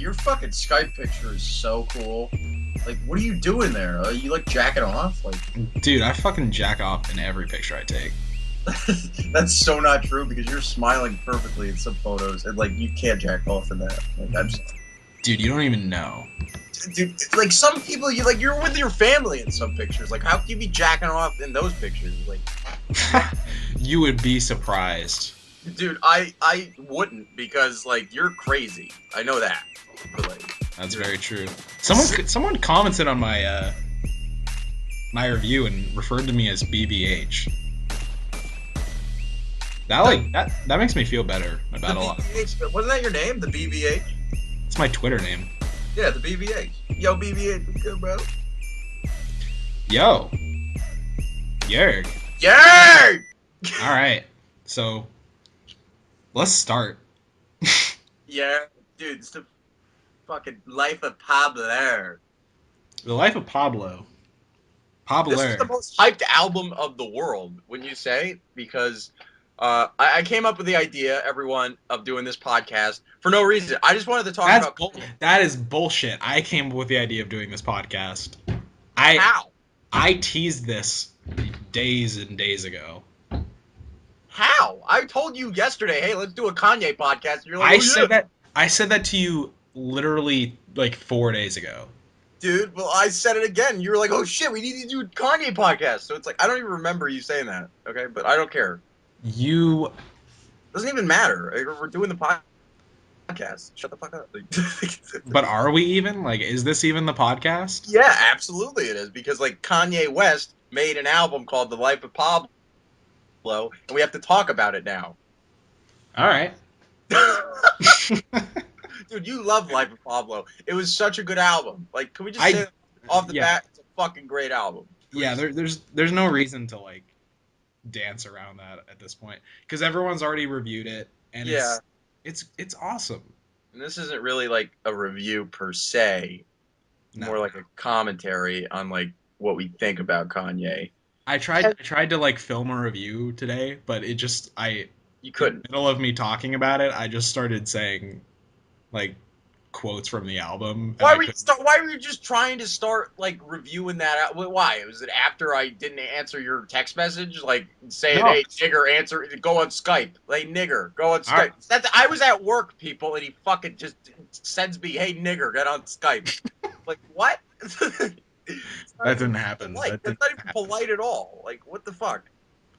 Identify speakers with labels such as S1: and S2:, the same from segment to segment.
S1: your fucking Skype picture is so cool. Like, what are you doing there? Are you like jacking off? Like,
S2: dude, I fucking jack off in every picture I take.
S1: that's so not true because you're smiling perfectly in some photos, and like you can't jack off in that. Like, I'm sorry.
S2: Dude, you don't even know.
S1: Dude, like some people, you're with your family in some pictures. Like, how can you be jacking off in those pictures? Like,
S2: you would be surprised.
S1: dude, I wouldn't because like you're crazy. I know that. But, like,
S2: that's very true. Someone commented on my my review and referred to me as BBH. That makes me feel better about a lot.
S1: Wasn't that your name, the BBH?
S2: It's my Twitter name.
S1: Yeah, the BBH. Yo, BBH, what's good, bro?
S2: Yo. Yerg.
S1: Yerg!
S2: Alright, so let's start.
S1: Yeah, dude, it's the fucking Life of Pablo.
S2: The Life of Pablo.
S1: This is the most hyped album of the world, wouldn't you say? Because I came up with the idea, everyone, of doing this podcast for no reason. I just wanted to talk about...
S2: That is bullshit. I came up with the idea of doing this podcast.
S1: How?
S2: I teased this days and days ago.
S1: How? I told you yesterday, hey, let's do a Kanye podcast. And you're like,
S2: I said that to you literally like 4 days ago.
S1: Dude, well, I said it again. You were like, oh shit, we need to do a Kanye podcast. So it's like, I don't even remember you saying that, okay? But I don't care.
S2: You...
S1: Doesn't even matter. We're doing the podcast. Shut the fuck up.
S2: But are we even? Like, is this even the podcast?
S1: Yeah, absolutely it is. Because, like, Kanye West made an album called The Life of Pablo, and we have to talk about it now.
S2: All right.
S1: Dude, you love Life of Pablo. It was such a good album. Like, can we just say off the bat, it's a fucking great album. Please.
S2: Yeah, there's no reason to, like, dance around that at this point. Because everyone's already reviewed it, and it's awesome.
S1: And this isn't really, like, a review per se. No. More like a commentary on, like, what we think about Kanye.
S2: I tried to, like, film a review today, but it just,
S1: You couldn't.
S2: In the middle of me talking about it, I just started saying, like, quotes from the album.
S1: Why were you just trying to start, like, reviewing that? Why? Was it after I didn't answer your text message? Like, saying, hey, nigger, go on Skype. Like, nigger, go on Skype. I was at work, people, and he fucking just sends me, hey, nigger, get on Skype. Like, what?
S2: That didn't happen.
S1: That's not even polite at all. Like, what the fuck?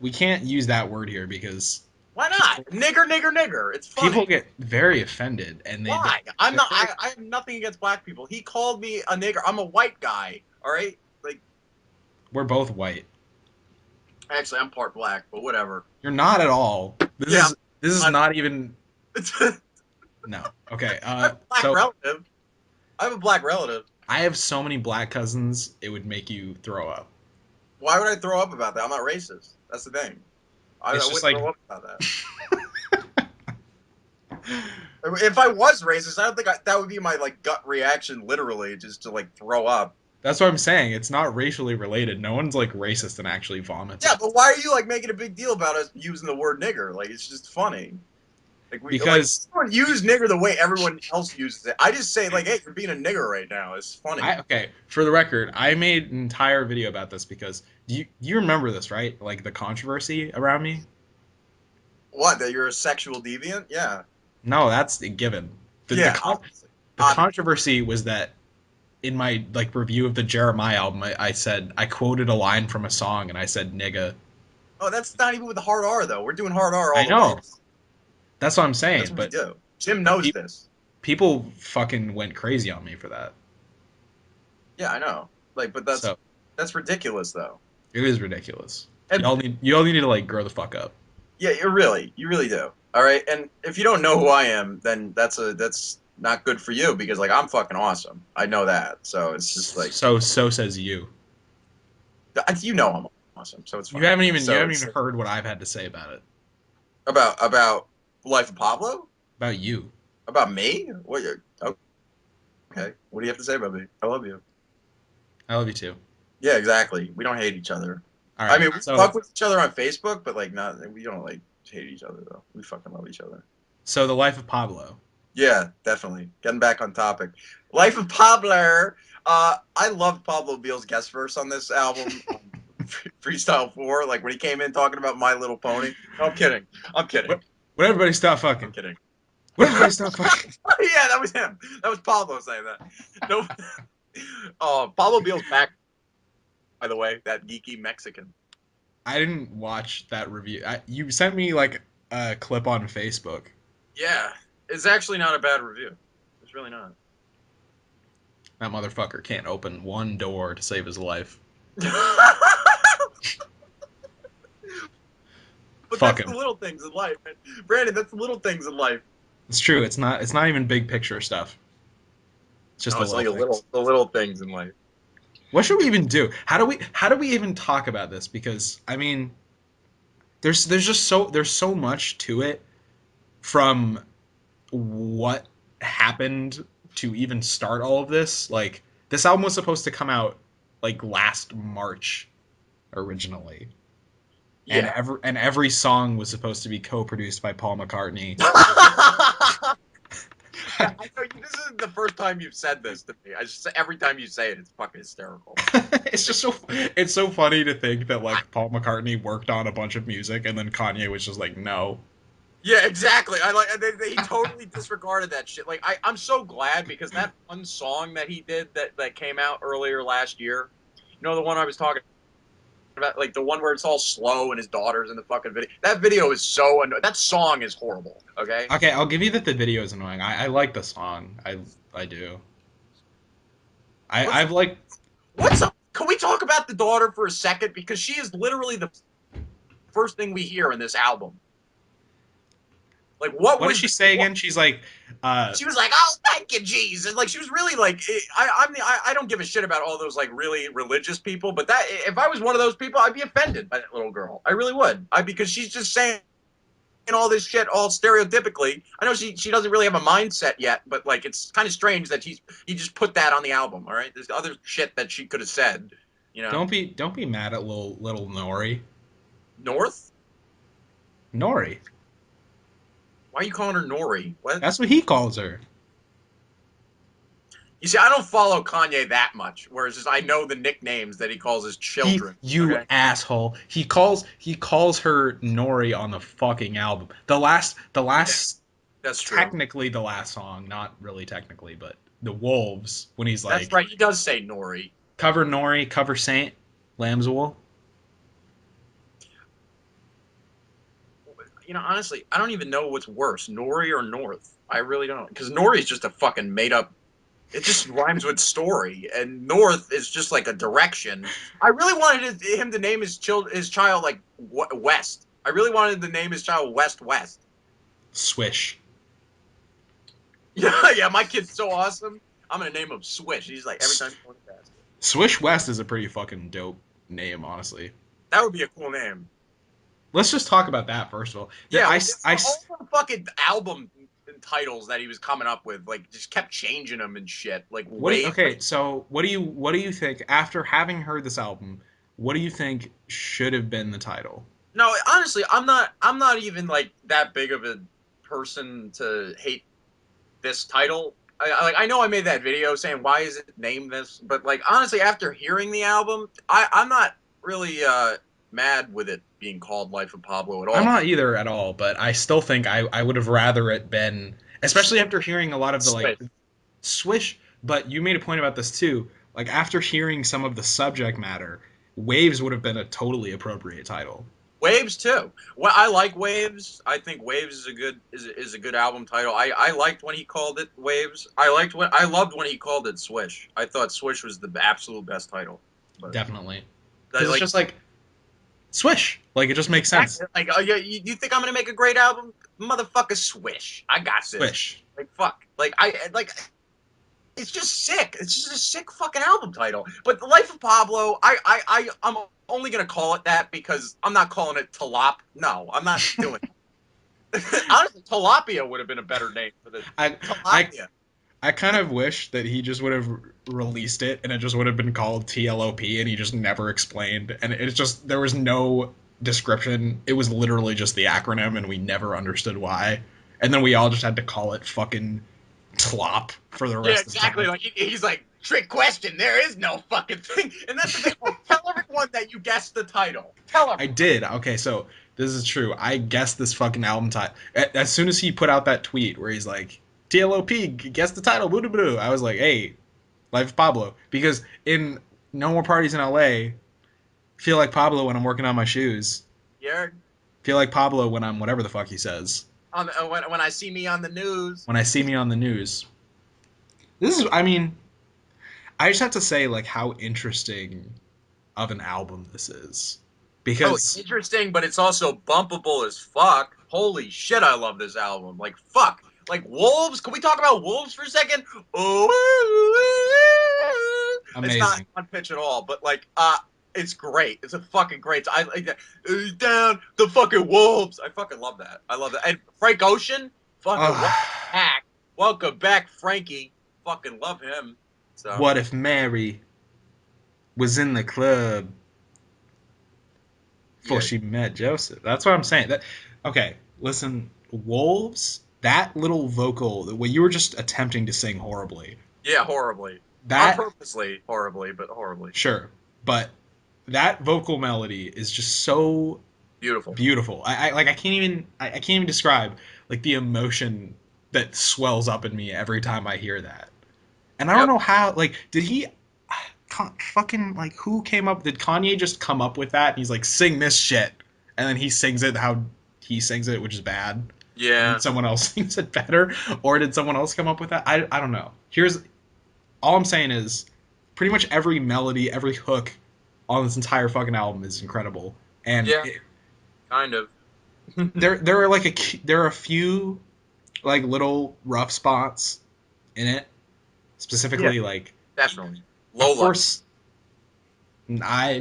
S2: We can't use that word here because...
S1: Why not? Nigger. It's funny.
S2: People get very offended, and they...
S1: Why? I'm not. I have nothing against black people. He called me a nigger. I'm a white guy. All right, like
S2: we're both white.
S1: Actually, I'm part black, but whatever.
S2: You're not at all. This is not even. No. Okay.
S1: I have a black relative. I have a black relative.
S2: I have so many black cousins. It would make you throw up.
S1: Why would I throw up about that? I'm not racist. That's the thing. I wouldn't throw up about that. If I was racist, I don't think that would be my like gut reaction, literally, just to like throw up.
S2: That's what I'm saying. It's not racially related. No one's like racist and actually vomits.
S1: Yeah, but why are you like making a big deal about us using the word nigger? Like it's just funny. Like
S2: because
S1: we don't use nigger the way everyone else uses it. I just say like, hey, you're being a nigger right now. It's funny.
S2: Okay, for the record, I made an entire video about this because you remember this, right? Like the controversy around me.
S1: What? That you're a sexual deviant? Yeah.
S2: No, that's a given. The controversy was that in my like review of the Jeremiah album, I quoted a line from a song and I said nigga.
S1: Oh, that's not even with the hard R though. We're doing hard R all the way.
S2: I know. That's what I'm saying.
S1: That's what we do. Jim knows this.
S2: People fucking went crazy on me for that.
S1: Yeah, I know. Like, but that's ridiculous though.
S2: It is ridiculous. And you all need to like grow the fuck up.
S1: Yeah, you really do. All right, and if you don't know who I am, then that's not good for you because like I'm fucking awesome. I know that. So it's just like
S2: so says you.
S1: You know I'm awesome, so it's fine.
S2: You haven't even heard what I've had to say about it.
S1: About Life of Pablo?
S2: About you.
S1: About me? What? Okay. What do you have to say about me? I love you.
S2: I love you too.
S1: Yeah, exactly. We don't hate each other.
S2: All right,
S1: I mean, we fuck with each other on Facebook, but like, we don't like hate each other though. We fucking love each other.
S2: So the Life of Pablo.
S1: Yeah, definitely. Getting back on topic. Life of Pablo. I loved Pablo Biel's guest verse on this album, Freestyle 4, like when he came in talking about My Little Pony. No, I'm kidding. I'm kidding.
S2: When everybody stop
S1: I'm
S2: fucking.
S1: kidding.
S2: When everybody stop fucking.
S1: Yeah, that was him. That was Pablo saying that. No, Pablo Biel's back, by the way, that geeky Mexican.
S2: I didn't watch that review. You sent me like a clip on Facebook.
S1: Yeah, it's actually not a bad review. It's really not.
S2: That motherfucker can't open one door to save his life.
S1: But
S2: Fuck
S1: that's the
S2: him.
S1: little things in life, man. Brandon, that's the little things in life.
S2: It's true. It's not. It's not even big picture stuff. It's just
S1: No,
S2: the
S1: it's
S2: little
S1: like
S2: things.
S1: the little things in life.
S2: What should we even do? How do we even talk about this? Because I mean, there's so much to it from what happened to even start all of this. Like this album was supposed to come out like last March originally.
S1: Yeah.
S2: And every song was supposed to be co-produced by Paul McCartney.
S1: Yeah, I know this isn't the first time you've said this to me. I just every time you say it, it's fucking hysterical.
S2: It's just it's so funny to think that like Paul McCartney worked on a bunch of music and then Kanye was just like no.
S1: Yeah, exactly. I like he totally disregarded that shit. Like I'm so glad because that one song that he did that came out earlier last year, you know the one I was talking about, like the one where it's all slow and his daughter's in the fucking video. That video is so that song is horrible. Okay.
S2: Okay, I'll give you that the video is annoying. I like the song. I do.
S1: What's
S2: I've like
S1: what's up? Can we talk about the daughter for a second because she is literally the first thing we hear in this album. Like, what
S2: what did
S1: was
S2: she say
S1: what,
S2: again? She's like
S1: she was like, "Oh, thank you, Jesus!" Like, she was really like, I don't give a shit about all those like really religious people, but that if I was one of those people, I'd be offended by that little girl. I really would. Because she's just saying all this shit all stereotypically. I know she doesn't really have a mindset yet, but like, it's kind of strange that he just put that on the album. All right, there's other shit that she could have said. You know,
S2: don't be mad at little Nori.
S1: North.
S2: Nori.
S1: Why are you calling her Nori? What?
S2: That's what he calls her.
S1: You see, I don't follow Kanye that much, whereas just I know the nicknames that he calls his children.
S2: You
S1: Okay.
S2: asshole. He calls her Nori on the fucking album. The
S1: Yeah,
S2: last
S1: that's true.
S2: technically the last song, not really technically, but the Wolves when he's
S1: That's
S2: like
S1: right. He does say Nori.
S2: cover Nori, cover Saint, Lamb's Wool.
S1: You know, honestly, I don't even know what's worse, Nori or North. I really don't, because Nori is just a fucking made up. It just rhymes with story, and North is just like a direction. I really wanted him to name his child like West. I really wanted to name his child West West.
S2: Swish.
S1: Yeah, yeah. My kid's so awesome. I'm gonna name him Swish. He's like every time he's going to basket.
S2: Swish West is a pretty fucking dope name, honestly.
S1: That would be a cool name.
S2: Let's just talk about that first of all.
S1: Yeah, all the fucking album titles that he was coming up with, like, just kept changing them and shit. Like, way.
S2: okay, so what do you think after having heard this album? What do you think should have been the title?
S1: No, honestly, I'm not even like that big of a person to hate this title. I know I made that video saying why is it named this, but like honestly, after hearing the album, I'm not really mad with it being called Life of Pablo at
S2: I'm
S1: all.
S2: not either at all, but I still think I would have rather it been, especially after hearing a lot of the like
S1: Switch.
S2: Swish. But you made a point about this too. Like after hearing some of the subject matter, Waves would have been a totally appropriate title.
S1: Waves too. Well, I like Waves. I think Waves is a good album title. I liked when he called it Waves. I loved when he called it Swish. I thought Swish was the absolute best title. But
S2: Definitely,
S1: I
S2: because it's
S1: like
S2: just like Swish. Like it just makes sense.
S1: like oh yeah, you think I'm gonna make a great album? Motherfucker, Swish. I got this.
S2: Swish.
S1: Like fuck. Like I like it's just sick. It's just a sick fucking album title. But The Life of Pablo, I'm only gonna call it that because I'm not calling it Talop. No, I'm not doing it. Honestly, Tilapia would have been a better name for this.
S2: I I
S1: Tilapia.
S2: I kind of wish that he just would have released it and it just would have been called TLOP and he just never explained and it's just there was no description. It was literally just the acronym and we never understood why. and then we all just had to call it fucking Tlop for the
S1: Yeah,
S2: rest of
S1: exactly.
S2: time.
S1: Like he's like, trick question. There is no fucking thing. And that's the thing. Oh, tell everyone that you guessed the title. Tell
S2: I
S1: everyone.
S2: did. Okay, so this is true. I guessed this fucking album title as soon as he put out that tweet where he's like, "TLOP, guess the title." Boo boo. I was like, "Hey, Life of Pablo," because in No More Parties in L.A. Feel like Pablo when I'm working on my shoes.
S1: Yeah.
S2: Feel like Pablo when I'm whatever the fuck he says.
S1: When I see me on the news.
S2: When I see me on the news. This is, I mean, I just have to say, like, how interesting of an album this is.
S1: Oh, it's
S2: Because,
S1: interesting, but it's also bumpable as fuck. Holy shit, I love this album. Like fuck. Like Wolves. Can we talk about Wolves for a second? Oh, it's not
S2: amazing.
S1: on pitch at all, but like, it's great. It's a fucking great. I like that. Down the fucking Wolves. I fucking love that. I love that. And Frank Ocean, fucking welcome back. Welcome back, Frankie. Fucking love him. So
S2: What if Mary was in the club before
S1: yeah,
S2: she met Joseph? That's what I'm saying. Okay, listen, Wolves, that little vocal, what you were just attempting to sing horribly.
S1: yeah, horribly. On
S2: That,
S1: purposely, horribly, but horribly.
S2: sure, but that vocal melody is just so
S1: Beautiful.
S2: beautiful. I can't even describe like the emotion that swells up in me every time I hear that. And I don't
S1: Yep.
S2: know how, like, did he fucking, like, who came up, did Kanye just come up with that and he's like, sing this shit, and then he sings it how he sings it, which is bad, and then
S1: Yeah.
S2: someone else sings it better, or did someone else come up with that? I don't know. Here's all I'm saying is pretty much every melody, every hook on this entire fucking album is incredible, and
S1: Yeah. Kind of.
S2: there are like there are a few like little rough spots in it,
S1: Yeah.
S2: specifically like,
S1: Definitely.
S2: of
S1: Low light.
S2: course, I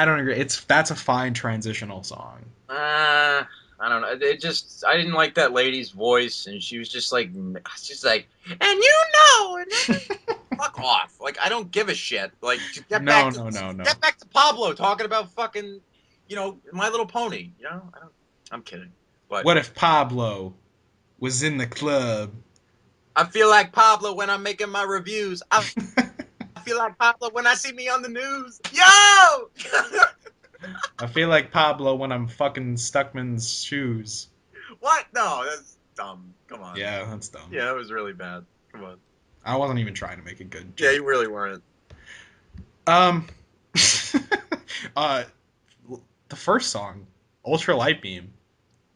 S2: don't agree. That's a fine transitional song.
S1: I don't know. It just I didn't like that lady's voice, and she was just like, she's like, and you know, and fuck off. Like I don't give a shit. Like to
S2: No, no, no, no.
S1: get back to Pablo talking about fucking, My Little Pony. I don't. I'm kidding, but
S2: What if Pablo was in the club?
S1: I feel like Pablo when I'm making my reviews. I feel like Pablo when I see me on the news. Yo.
S2: I feel like Pablo when I'm fucking Stuckman's shoes.
S1: What? No, that's dumb. Come on.
S2: Yeah, that's dumb.
S1: Yeah, that was really bad. Come on.
S2: I wasn't even trying to make a good
S1: Yeah,
S2: joke.
S1: you really weren't.
S2: Um, uh, the first song, Ultra Light Beam.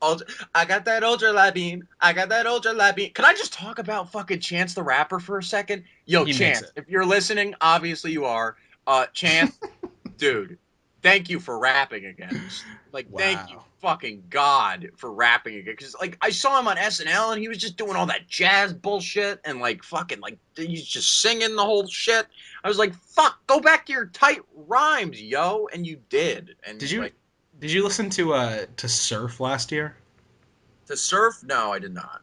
S1: Ultra, I got that ultra light beam. I got that ultra light beam. Can I just talk about fucking Chance the Rapper for a second? Yo,
S2: He makes
S1: Chance,
S2: it.
S1: if you're listening, obviously you are. Chance, dude, thank you for rapping again. Like, thank you,
S2: Wow.
S1: fucking God, for rapping again. Because, like, I saw him on SNL and he was just doing all that jazz bullshit and, like, fucking, like, he's just singing the whole shit. I was like, fuck, go back to your tight rhymes, yo. And you did.
S2: Did
S1: And,
S2: you
S1: like,
S2: did you listen to Surf last year?
S1: to surf? No, I did not.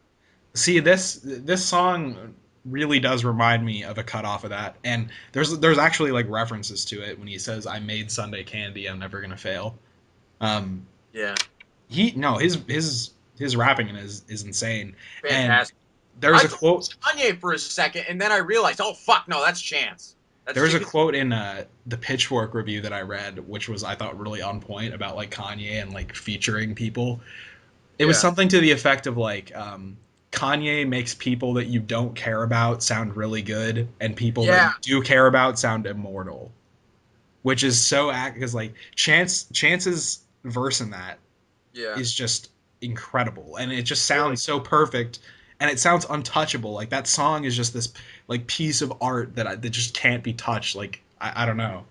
S2: See, this song really does remind me of a cut off of that, and there's actually like references to it when he says, "I made Sunday candy, I'm never gonna fail." Um,
S1: Yeah,
S2: he no his rapping is insane, and
S1: fantastic.
S2: there's
S1: I
S2: a
S1: thought it
S2: quote
S1: was Kanye for a second, and then I realized, oh fuck, no, that's Chance. That's
S2: there's a
S1: Chance.
S2: quote in the Pitchfork review that I read, which was I thought really on point about like Kanye and like featuring people. It was
S1: Yeah,
S2: something to the effect of like Kanye makes people that you don't care about sound really good, and people that
S1: yeah,
S2: you do care about sound immortal, which is so act because like Chance's verse in that
S1: yeah,
S2: is just incredible, and it just
S1: really.
S2: sounds so perfect, and it sounds untouchable. Like that song is just this like piece of art that just can't be touched. Like I don't know,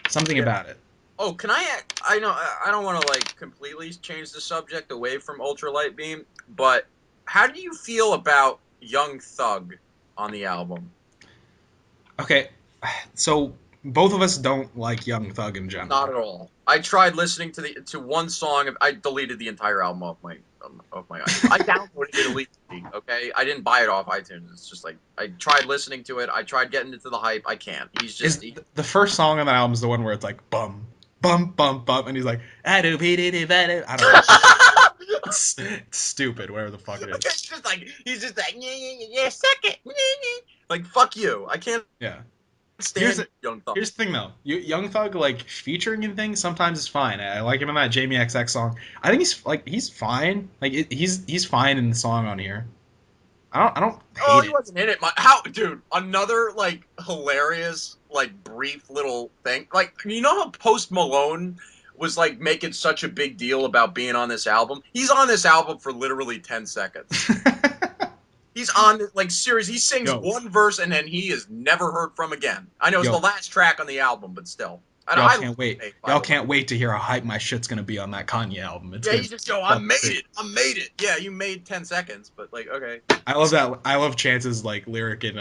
S2: something
S1: Yeah.
S2: about it.
S1: Oh, can I? I know I don't want to like completely change the subject away from ultralight beam, but how do you feel about Young Thug on the album?
S2: Okay, so both of us don't like Young Thug in
S1: Not
S2: general.
S1: at all. I tried listening to one song. I deleted the entire album off my iTunes. I downloaded it illegally. Okay, I didn't buy it off iTunes. It's just like I tried listening to it. I tried getting into the hype. I can't. He's just
S2: Is the first song on the album is the one where it's like bum bum bum bum, and he's like I don't know. It's stupid, whatever the fuck it is.
S1: It's just like he's just like yeah, suck it. Like fuck you. I can't
S2: Yeah.
S1: stand Young Thug.
S2: Here's the thing though. Young Thug like featuring in things sometimes is fine. I like him in that Jamie XX song. I think he's fine. Like he's fine in the song on here. I don't
S1: Oh,
S2: hate
S1: he
S2: it.
S1: wasn't in it. How, dude? Another like hilarious, like brief little thing. Like you know how Post Malone was like making such a big deal about being on this album. He's on this album for literally 10 seconds. He's on like series. He sings
S2: Yo,
S1: one verse and then he is never heard from again. I know it's the
S2: yo,
S1: last track on the album, but still.
S2: y'all
S1: I
S2: can't wait.
S1: Hey, by
S2: Y'all
S1: the way.
S2: can't wait to hear how hype my shit's gonna be on that Kanye album. It's
S1: Yeah,
S2: gonna
S1: he
S2: be
S1: just I
S2: fucking
S1: made
S2: sick.
S1: it. I made it. Yeah, you made 10 seconds, but like okay.
S2: I love that. I love Chance's like lyric in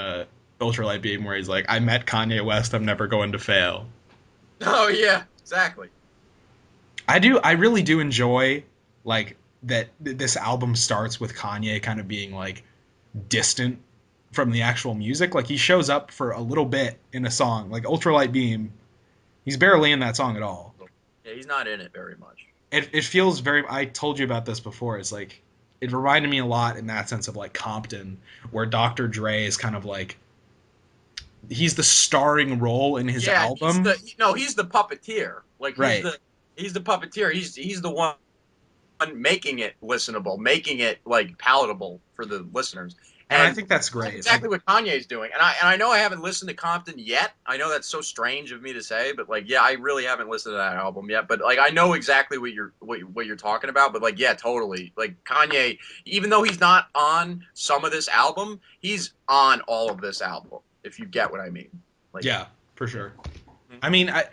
S2: Ultralight Beam where he's like, "I met Kanye West. I'm never going to fail."
S1: Oh yeah, exactly.
S2: I really do enjoy like that. This album starts with Kanye kind of being like distant from the actual music. Like he shows up for a little bit in a song, like Ultralight Beam. He's barely in that song at all.
S1: Yeah, he's not in it very much.
S2: It feels very. I told you about this before. It's like it reminded me a lot in that sense of like Compton, where Dr. Dre is kind of like he's the starring role in his
S1: Yeah,
S2: album.
S1: he's the puppeteer. Like
S2: Right.
S1: he's the puppeteer. He's the one making it listenable, making it like palatable for the listeners.
S2: And I
S1: And
S2: think that's
S1: that's
S2: great.
S1: exactly
S2: Like
S1: what Kanye's doing. And I know I haven't listened to Compton yet. I know that's so strange of me to say, but like yeah, I really haven't listened to that album yet. But like I know exactly what you're talking about. But like yeah, totally. Like Kanye, even though he's not on some of this album, he's on all of this album. If you get what I mean. Like
S2: yeah, for sure.
S1: Mhm.
S2: I mean, I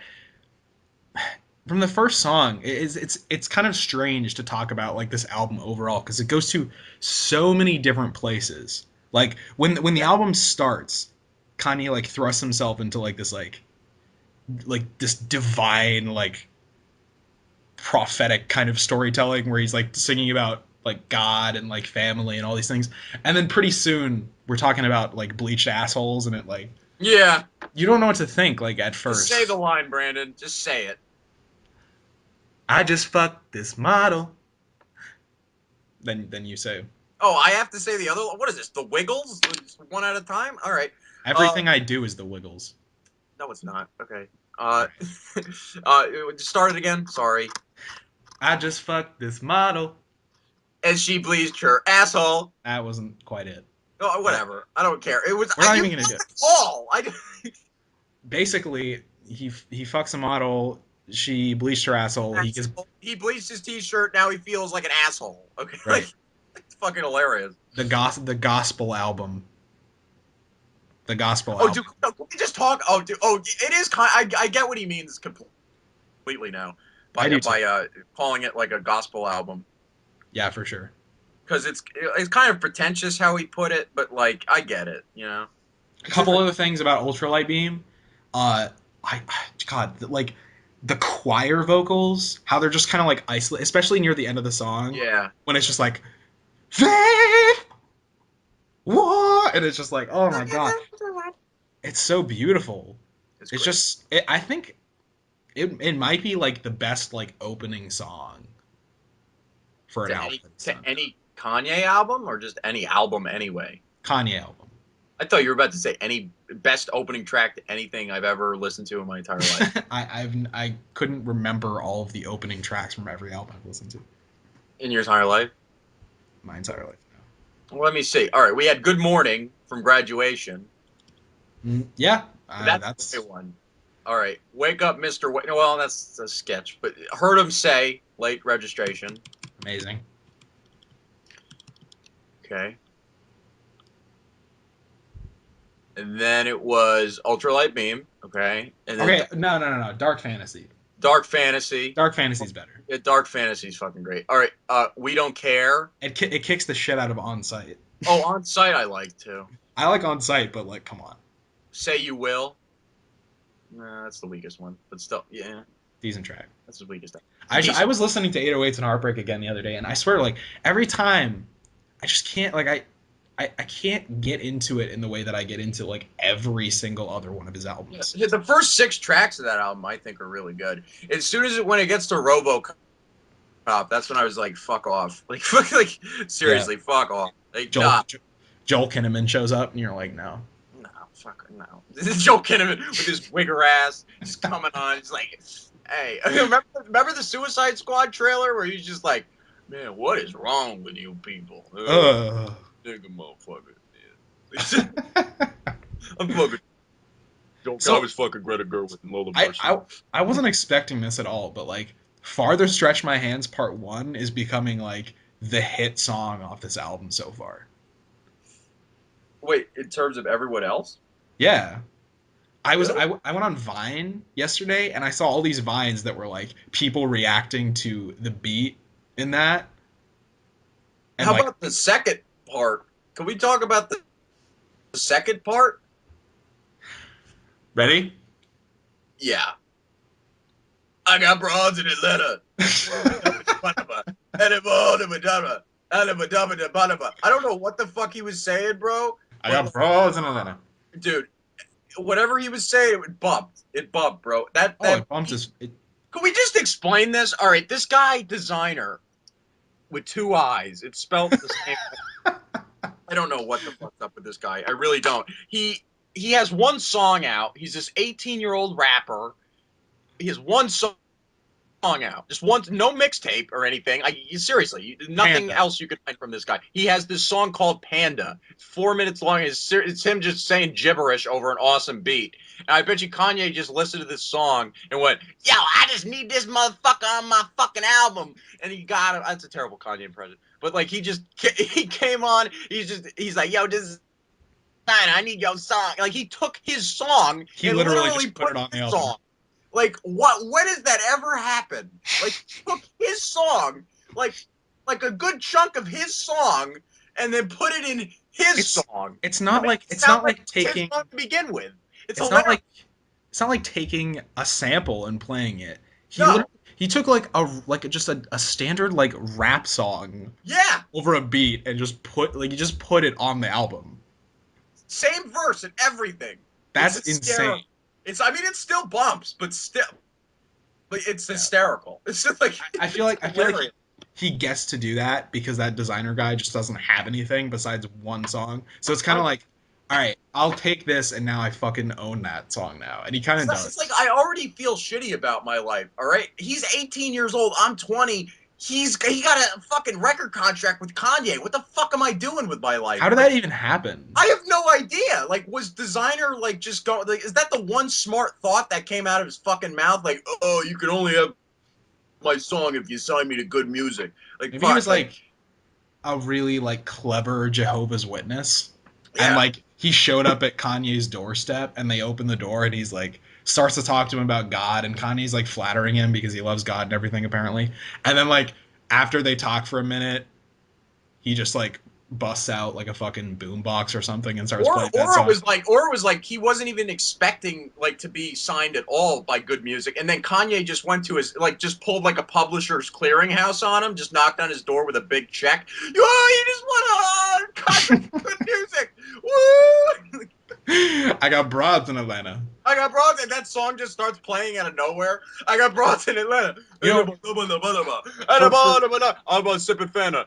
S2: from the first song, it's kind of strange to talk about like this album overall because it goes to so many different places. Like when the
S1: Yeah.
S2: album starts, Kanye like thrusts himself into like this divine like prophetic kind of storytelling where he's like singing about like God and like family and all these things. And then pretty soon we're talking about like bleached assholes and it like
S1: Yeah.
S2: you don't know what to think like at
S1: Just say the
S2: first.
S1: line, Brandon. Just say it.
S2: I just fucked this model. Then you say
S1: Oh, I have to say the other. What is this? The Wiggles? One at a time? All right. Uh,
S2: everything I do is the Wiggles.
S1: no, it's not. Okay.
S2: All
S1: Uh,
S2: right.
S1: start it again. Sorry.
S2: I just fucked this model.
S1: As she bleached her asshole.
S2: That wasn't quite it.
S1: Oh,
S2: But
S1: whatever. I don't care. It was.
S2: we're not
S1: You
S2: even gonna
S1: got
S2: do it.
S1: the call.
S2: Basically, he fucks a model. She bleached her asshole.
S1: He bleached his t-shirt. Now he feels like an asshole. Okay. Like,
S2: Right.
S1: it's fucking hilarious.
S2: The gospel album. The gospel
S1: Oh, dude,
S2: album.
S1: no, can we just talk? Oh, dude. Oh, it is kind. I get what he means completely now
S2: I
S1: by
S2: do too.
S1: calling it like a gospel album.
S2: Yeah, for sure.
S1: Because it's kind of pretentious how he put it, but like I get it, you know.
S2: A couple other things about Ultralight Beam. Uh, I God like the choir vocals, how they're just kind of like isolated, especially near the end of the song
S1: Yeah,
S2: when it's just like faith, war, and it's just like oh my god, it's so beautiful.
S1: it's
S2: It's
S1: great.
S2: just I think it might be like the best like opening song for an album.
S1: To any Kanye album or just any album anyway.
S2: Kanye album.
S1: I thought you were about to say any best opening track to anything I've ever listened to in my entire life.
S2: I couldn't remember all of the opening tracks from every album I've listened to
S1: In your entire life.
S2: my entire life.
S1: Well, let me see. All right, we had "Good Morning" from Graduation.
S2: Yeah,
S1: That's the one. All right, "Wake Up, Mr. Well, that's a sketch, but "Heard Him Say" Late Registration.
S2: amazing.
S1: Okay. And then it was Ultralight Beam. Okay. And then
S2: Okay, no. Dark Fantasy.
S1: Dark Fantasy.
S2: Dark Fantasy's better.
S1: Yeah, Dark Fantasy's fucking great. All right. We Don't Care.
S2: It kicks the shit out of On Site.
S1: Oh, On Site I like too.
S2: I like On Site, but like, come on,
S1: Say You Will. Nah, that's the weakest one. But still, yeah,
S2: decent track.
S1: that's the weakest.
S2: I was listening to 808s and Heartbreak again the other day, and I swear, like every time, I just can't like I can't get into it in the way that I get into like every single other one of his albums.
S1: Yeah, the first 6 tracks of that album I think are really good. As soon as when it gets to RoboCop, cop. That's when I was like, fuck off. Like
S2: Yeah.
S1: seriously, fuck off. Like,
S2: Joel
S1: nah.
S2: Joel Kinnaman shows up, and you're like, no.
S1: No, fuck no. This is Joe Kinnaman with his wigger ass just coming on. He's like, hey, remember the Suicide Squad trailer where he's just like, man, what is wrong with you people?
S2: Ugh.
S1: Nigga motherfucker. Yeah. I'm fucking Joe. I
S2: So
S1: was fucking Greta Gerwig and Lola
S2: I,
S1: Mercy.
S2: I I wasn't expecting this at all, but like Farther Stretch My Hands Part 1 is becoming like the hit song off this album so far.
S1: Wait, in terms of everyone else?
S2: Yeah.
S1: Really?
S2: I went on Vine yesterday and I saw all these vines that were like people reacting to the beat in that and
S1: How
S2: like
S1: about the second part? Can we talk about the second part?
S2: ready?
S1: Yeah. I got broads in Atlanta. I don't know what the fuck he was saying, bro.
S2: I
S1: But
S2: got bros in Atlanta.
S1: dude, whatever he was saying, it bumped. It bumped, bro.
S2: Oh, it bumped his it,
S1: Can we just explain this? All right, this guy designer with two eyes. It's spelled the same. I don't know what the fuck's up with this guy. I really don't. He has one song out. He's this 18-year-old rapper. He has one song out. Just one, no mixtape or anything. Seriously, nothing
S2: Panda.
S1: else you could find from this guy. He has this song called Panda. It's 4 minutes long. It's him just saying gibberish over an awesome beat. And I bet you Kanye just listened to this song and went, "Yo, I just need this motherfucker on my fucking album." And he got him. That's a terrible Kanye impression. But like he came on. He's like, "Yo, this is fine. I need your song." Like he took his song
S2: He
S1: and
S2: literally
S1: literally
S2: just put
S1: put
S2: it on the
S1: his
S2: album.
S1: song. Like what? When has that ever happened? Like he took his song, like a good chunk of his song, and then put it in his
S2: It's
S1: song
S2: it's
S1: to
S2: not
S1: make
S2: like
S1: it
S2: it's
S1: sound
S2: not
S1: like
S2: like
S1: it's his
S2: taking
S1: song to begin with. It's
S2: it's not
S1: hilarious.
S2: like it's not like taking a sample and playing it. He
S1: No,
S2: literally he took like just a standard like rap song
S1: yeah,
S2: over a beat and just put it on the album.
S1: same verse and everything. It's
S2: That's insane.
S1: hysterical. I mean, it still bumps, but it's
S2: Yeah.
S1: hysterical. It's just like it's
S2: I feel like
S1: hilarious.
S2: he gets to do that because that designer guy just doesn't have anything besides one song. So it's kind of like, all right, I'll take this and now I fucking own that song now, and he kind of
S1: It's like
S2: does.
S1: I already feel shitty about my life. All right, he's 18 years old. I'm 20. He got a fucking record contract with Kanye. What the fuck am I doing with my life?
S2: How did
S1: Like
S2: that even happen?
S1: I have no idea. Like was designer like just go like is that the one smart thought that came out of his fucking mouth? Like oh you can only have my song if you sign me to good music. Like
S2: Maybe he
S1: fuck.
S2: was
S1: Like
S2: like a really like clever Jehovah's Witness, and
S1: yeah.
S2: like he showed up at Kanye's doorstep, and they open the door, and he's like starts to talk to him about God, and Kanye's like flattering him because he loves God and everything apparently, and then like after they talk for a minute, he just like busts out like a fucking boombox or something and starts playing that song.
S1: Or it was like he wasn't even expecting like to be signed at all by Good Music, and then Kanye just went to his like just pulled like a publisher's clearinghouse on him, just knocked on his door with a big check. Yo, you just want a contract with Good Music, woo!
S2: I got broads in Atlanta.
S1: I got broads, and that song just starts playing out of nowhere. I got broads in Atlanta.
S2: You know, for
S1: I'm about sipping Fanta.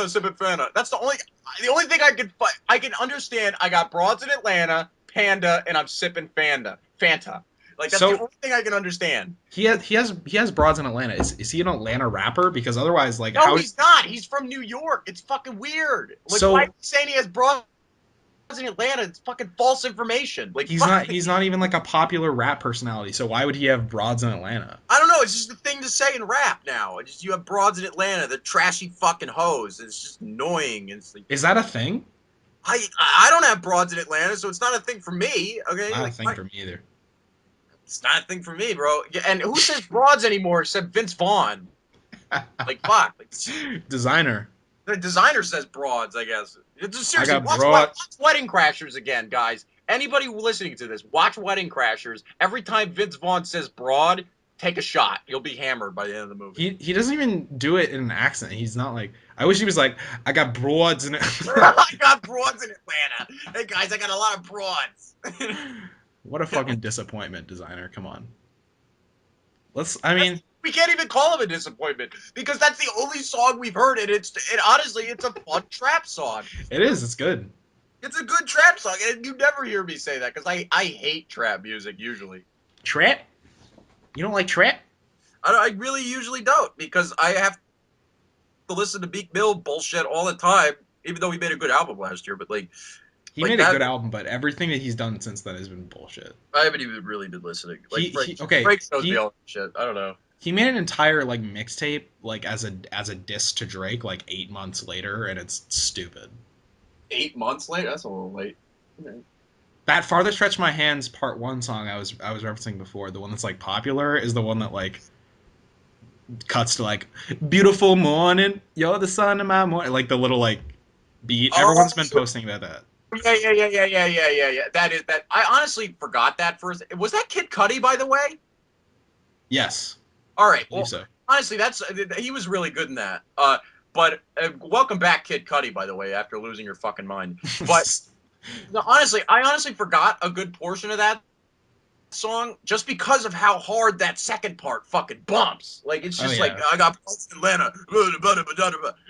S1: Sipping Fanta. That's the only thing I can understand. I got broads in Atlanta, Panda, and I'm sipping Fanta. Like that's the
S2: so
S1: only thing I can understand.
S2: he has broads in Atlanta. Is he an Atlanta rapper? Because otherwise, like
S1: No,
S2: how
S1: he's not. He's from New York. It's fucking weird. Like, why are
S2: so
S1: you saying he has broads in Atlanta? It's fucking false information. Like, fuck.
S2: he's not even like a popular rap personality. So why would he have broads in Atlanta?
S1: I don't know. It's just a thing to say in rap now. It's just you have broads in Atlanta, the trashy fucking hoes. It's just annoying. It's like,
S2: Is that a thing?
S1: I don't have broads in Atlanta, so it's not a thing for me. Okay,
S2: Not a
S1: like
S2: thing for me either.
S1: it's not a thing for me, bro. And who says broads anymore except Vince Vaughn? Like fuck. Like,
S2: Designer.
S1: the designer says broads, I guess. Just
S2: I
S1: seriously,
S2: got broad.
S1: watch Wedding Crashers again, guys. Anybody listening to this, watch Wedding Crashers. Every time Vince Vaughn says broad, take a shot. You'll be hammered by the end of the movie.
S2: He doesn't even do it in an accent. He's not like. I wish he was like. I got broads in it.
S1: I got broads in Atlanta. Hey guys, I got a lot of broads.
S2: What a fucking disappointment, designer. Come on. Let's. I mean,
S1: We can't even call him a disappointment because that's the only song we've heard, and honestly, it's a fun trap song.
S2: It is. It's good.
S1: It's a good trap song, and you never hear me say that because I hate trap music usually.
S2: Trap? You don't like trap?
S1: I really usually don't because I have to listen to Meek Mill bullshit all the time, even though he made a good album last year. But
S2: He
S1: like
S2: made a
S1: that,
S2: good album, but everything that he's done since then has been bullshit.
S1: I haven't even really been listening. Like
S2: Okay,
S1: Frank shows me all that shit. I don't know.
S2: he made an entire like mixtape like as a diss to Drake like 8 months later, and it's stupid.
S1: 8 months late? That's a little late. Okay.
S2: That Farther Stretch My Hands Part One song I was referencing before, the one that's like popular, is the one that like cuts to like beautiful morning, you're the sun of my morning, like the little like beat.
S1: Oh,
S2: Everyone's been posting about that.
S1: yeah. That is that. I honestly forgot that first. Was that Kid Cudi, by the way?
S2: Yes,
S1: All
S2: I
S1: right.
S2: believe
S1: Well,
S2: so.
S1: honestly, he was really good in that. But welcome back, Kid Cudi, by the way, after losing your fucking mind. But no, honestly, I honestly forgot a good portion of that song just because of how hard that second part fucking bumps. Like it's
S2: Oh
S1: just like
S2: yeah.
S1: I got Atlanta.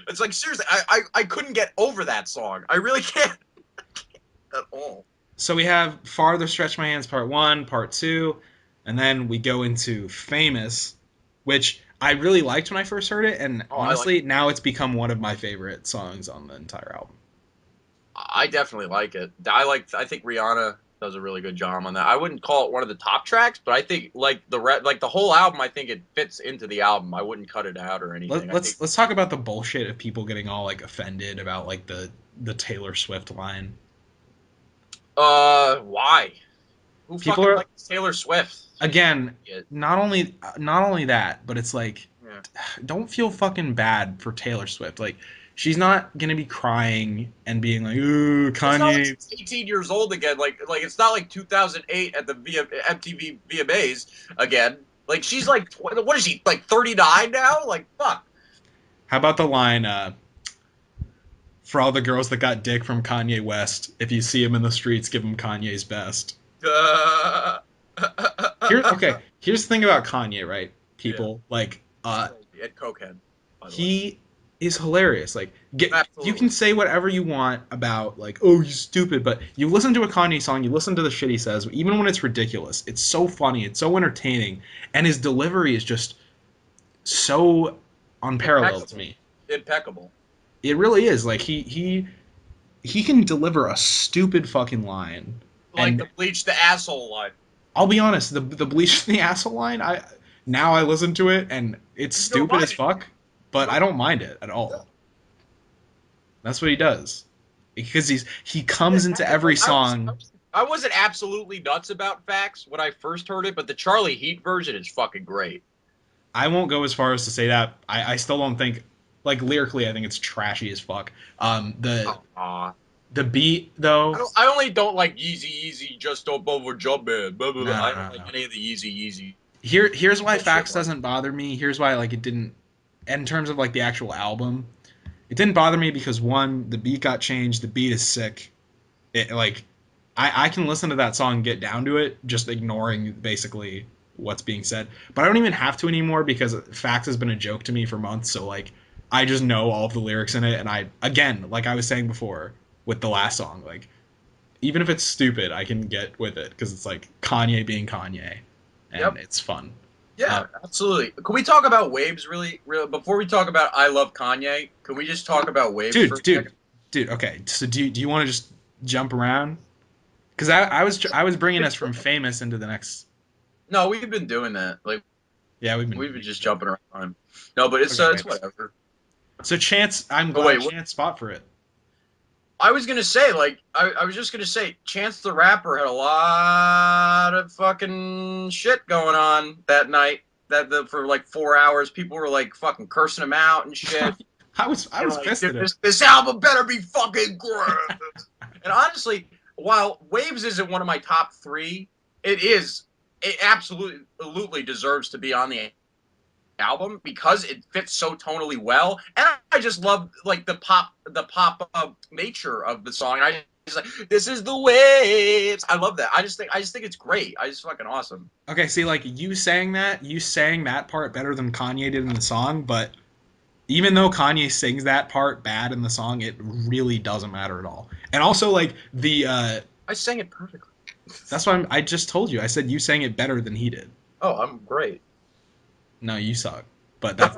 S1: It's like seriously, I couldn't get over that song. I really can't at all.
S2: So we have Farther Stretch My Hands Part 1, Part 2, and then we go into Famous, which I really liked when I first heard it, and
S1: Oh, I like.
S2: honestly, now it's become one of my favorite songs on the entire album.
S1: I definitely like it. I think Rihanna does a really good job on that. I wouldn't call it one of the top tracks, but I think like the whole album, I think it fits into the album. I wouldn't cut it out or anything. I think.
S2: Let's talk about the bullshit of people getting all like offended about like the Taylor Swift line.
S1: Why? Who
S2: People
S1: fucking
S2: are
S1: likes Taylor Swift?
S2: again,
S1: Yeah.
S2: not only that, but it's like
S1: Yeah.
S2: don't feel fucking bad for Taylor Swift. Like she's not gonna be crying and being like, "Ooh,
S1: It's not like
S2: Kanye."
S1: she's 18 years old again. Like it's not like 2008 at the MTV VMAs again. Like she's like, what is she like 39 now? Like fuck.
S2: How about the line, for all the girls that got dick from Kanye West, if you see him in the streets, give him Kanye's best.
S1: Uh,
S2: Okay, here's the thing about Kanye, right?
S1: yeah,
S2: People like,
S1: he's crazy. And cokehead, by the way.
S2: he is hilarious. Like, you can
S1: Absolutely.
S2: say whatever you want about like, oh, he's stupid, but you listen to a Kanye song, you listen to the shit he says, even when it's ridiculous, it's so funny, it's so entertaining, and his delivery is just so unparalleled to
S1: Impeccable.
S2: me.
S1: Impeccable.
S2: It really is. Like he can deliver a stupid fucking line.
S1: Like
S2: And
S1: the bleach the asshole line.
S2: I'll be honest, the bleach in the asshole line, I listen to it and it's
S1: You don't
S2: stupid
S1: mind
S2: as
S1: it.
S2: fuck,
S1: You
S2: but I
S1: don't.
S2: don't mind it at all. That's what he does. Because he comes into every
S1: Like
S2: song.
S1: I wasn't absolutely nuts about Facts when I first heard it, but the Charlie Heat version is fucking great.
S2: I won't go as far as to say that. I still don't think, like, lyrically, I think it's trashy as fuck.
S1: Aw.
S2: The beat though,
S1: I only don't like Yeezy Yeezy just don't over jump man. Blah, blah, blah.
S2: no,
S1: I
S2: no,
S1: don't
S2: no,
S1: like
S2: no.
S1: any of the Yeezy Yeezy
S2: Here's why
S1: bullshit
S2: Facts
S1: ones.
S2: doesn't bother me. Here's why like it didn't, in terms of like the actual album, it didn't bother me because one, the beat got changed. The beat is sick. It like I can listen to that song and get down to it, just ignoring basically what's being said. But I don't even have to anymore because Facts has been a joke to me for months. So like I just know all of the lyrics in it, and I again, like I was saying before with the last song, like even if it's stupid, I can get with it because it's like Kanye being Kanye, and
S1: Yep.
S2: it's fun.
S1: Yeah, absolutely. Can we talk about Waves really before we talk about I Love Kanye? Can we just talk about Waves for
S2: dude,
S1: a
S2: dude,
S1: second?
S2: dude. Okay, so do you want to just jump around? Because I was bringing us from famous into the next.
S1: No, we've been doing that. Like
S2: Yeah, we've been.
S1: we've been just jumping around. No, but
S2: Okay,
S1: it's
S2: wait.
S1: whatever.
S2: So Chance, I'm
S1: Oh
S2: glad
S1: wait, what?
S2: Chance fought for it.
S1: I was gonna say like I was just gonna say Chance the Rapper had a lot of fucking shit going on that night. For like 4 hours, people were like fucking cursing him out and shit.
S2: I
S1: And
S2: was
S1: like
S2: pissed at it.
S1: this album better be fucking great. And honestly, while Waves isn't one of my top three, it absolutely deserves to be on the album because it fits so tonally well, and I just love like the pop nature of the song. He's like, this is the waves. I love that. I just think it's great. I just fucking awesome.
S2: Okay, see, like you sang that part better than Kanye did in the song, but even though Kanye sings that part bad in the song, it really doesn't matter at all. And also, like the
S1: I sang it perfectly.
S2: that's why I just told you. I said you sang it better than he did.
S1: Oh, I'm great.
S2: No, you suck. But that's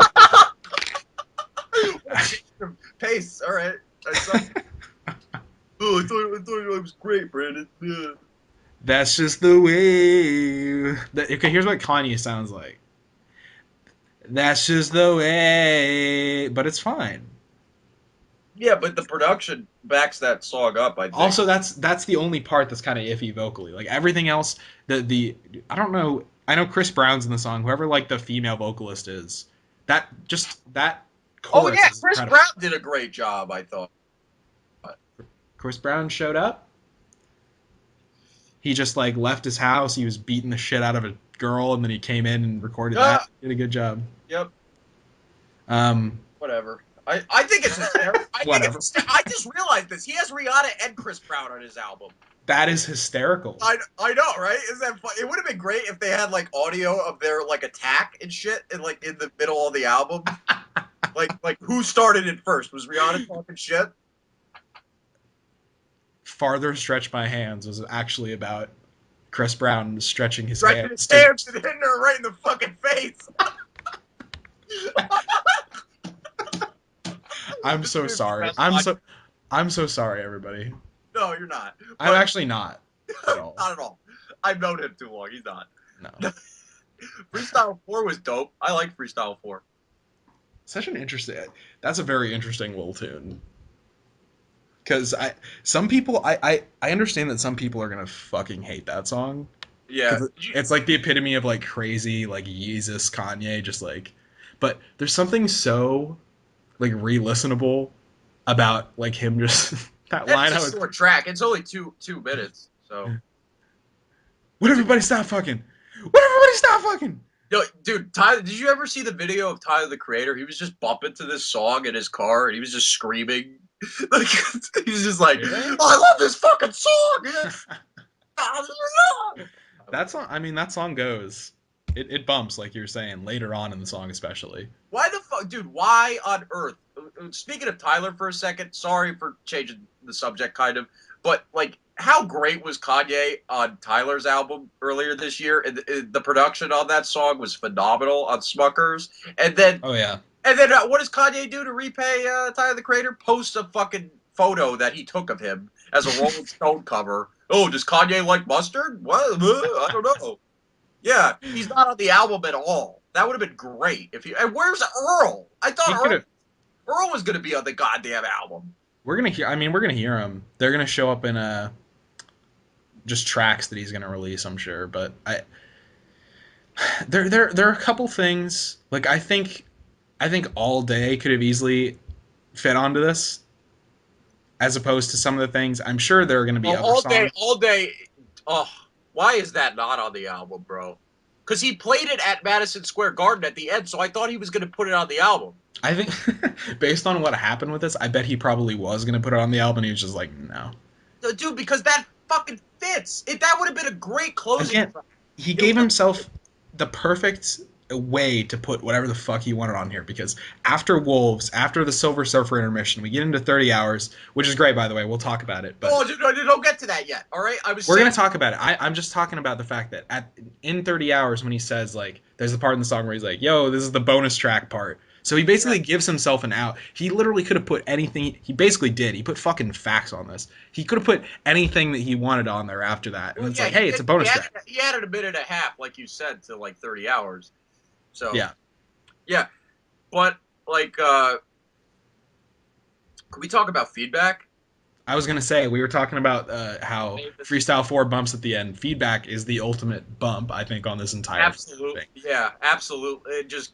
S1: Pace. All right. I suck. Oh, I thought it was great, Brandon. Yeah.
S2: that's just the way. Okay, here's what Kanye sounds like. That's just the way, but it's fine.
S1: Yeah, but the production backs that song up, I think.
S2: Also, that's the only part that's kind of iffy vocally. Like everything else, the I don't know. I know Chris Brown's in the song. Whoever like the female vocalist is, that
S1: Oh
S2: chorus
S1: yeah,
S2: is
S1: Chris
S2: incredible.
S1: Brown did a great job, I thought.
S2: Chris Brown showed up. He just like left his house. He was beating the shit out of a girl, and then he came in and recorded that. Did a good job.
S1: Yep.
S2: Um,
S1: Whatever. I think it's hysterical.
S2: Whatever.
S1: I just realized this. He has Rihanna and Chris Brown on his album.
S2: that is hysterical.
S1: I know, right? Is that fun? It would have been great if they had like audio of their like attack and shit, and like in the middle of the album. like who started it first? Was Rihanna talking shit?
S2: Farther stretch my hands was actually about Chris Brown stretching his
S1: Stretching
S2: hands
S1: his
S2: to.
S1: hands and hitting her right in the fucking face.
S2: I'm so sorry. I'm so sorry, everybody.
S1: No, you're not.
S2: I'm actually not at all.
S1: Not at all. I've known him too long. He's not.
S2: No.
S1: Freestyle 4 was dope. I like Freestyle 4.
S2: Such an interesting. That's a very interesting little tune. Because some people, I understand that some people are gonna fucking hate that song.
S1: Yeah.
S2: It's like the epitome of like crazy, like Yeezus Kanye, just like. But there's something so like re-listenable about like him just that line.
S1: It's a short track. It's only two minutes. So.
S2: Would everybody stop fucking? Would everybody stop fucking?
S1: Yo, dude, Tyler, did you ever see the video of Tyler the Creator? He was just bumping to this song in his car, and he was just screaming. Like he was just like, oh, "I love this fucking song."
S2: That song. I mean, that song goes. It bumps like you're saying later on in the song, especially.
S1: Why the fuck, dude? Why on earth? Speaking of Tyler for a second, sorry for changing the subject, kind of, but like, how great was Kanye on Tyler's album earlier this year? And the production on that song was phenomenal on Smuckers. And then,
S2: oh yeah,
S1: what does Kanye do to repay Tyler the Creator? Post a fucking photo that he took of him as a Rolling Stone cover. Oh, does Kanye like mustard? What? I don't know. Yeah, he's not on the album at all. That would have been great if he. And where's Earl? I thought Earl was going to be on the goddamn album.
S2: We're gonna hear. I mean, we're gonna hear him. They're gonna show up in just tracks that he's gonna release, I'm sure. But there are a couple things. Like I think All Day could have easily fit onto this, as opposed to some of the things. I'm sure there are gonna be other songs.
S1: All Day. Oh, why is that not on the album, bro? Because he played it at Madison Square Garden at the end, so I thought he was gonna put it on the album.
S2: I think, based on what happened with this, I bet he probably was gonna put it on the album. And he was just like, no,
S1: dude, because that fucking fits. That would have been a great closing.
S2: Again, he gave himself the perfect way to put whatever the fuck he wanted on here. Because after Wolves, after the Silver Surfer intermission, we get into 30 Hours, which is great, by the way. We'll talk about it. But
S1: dude, don't get to that yet. All right,
S2: we're gonna talk about it. I'm just talking about the fact that in 30 Hours, when he says like, there's the part in the song where he's like, "Yo, this is the bonus track part." So he basically gives himself an out. He literally could have put anything. He basically did. He put fucking facts on this. He could have put anything that he wanted on there after that. And it's like, hey, it's a bonus track.
S1: He added a minute and a half, like you said, to like 30 Hours. So yeah. But like, could we talk about feedback?
S2: I was gonna say we were talking about how Freestyle 4 bumps at the end. Feedback is the ultimate bump, I think, on this entire thing.
S1: Yeah, absolutely. It just,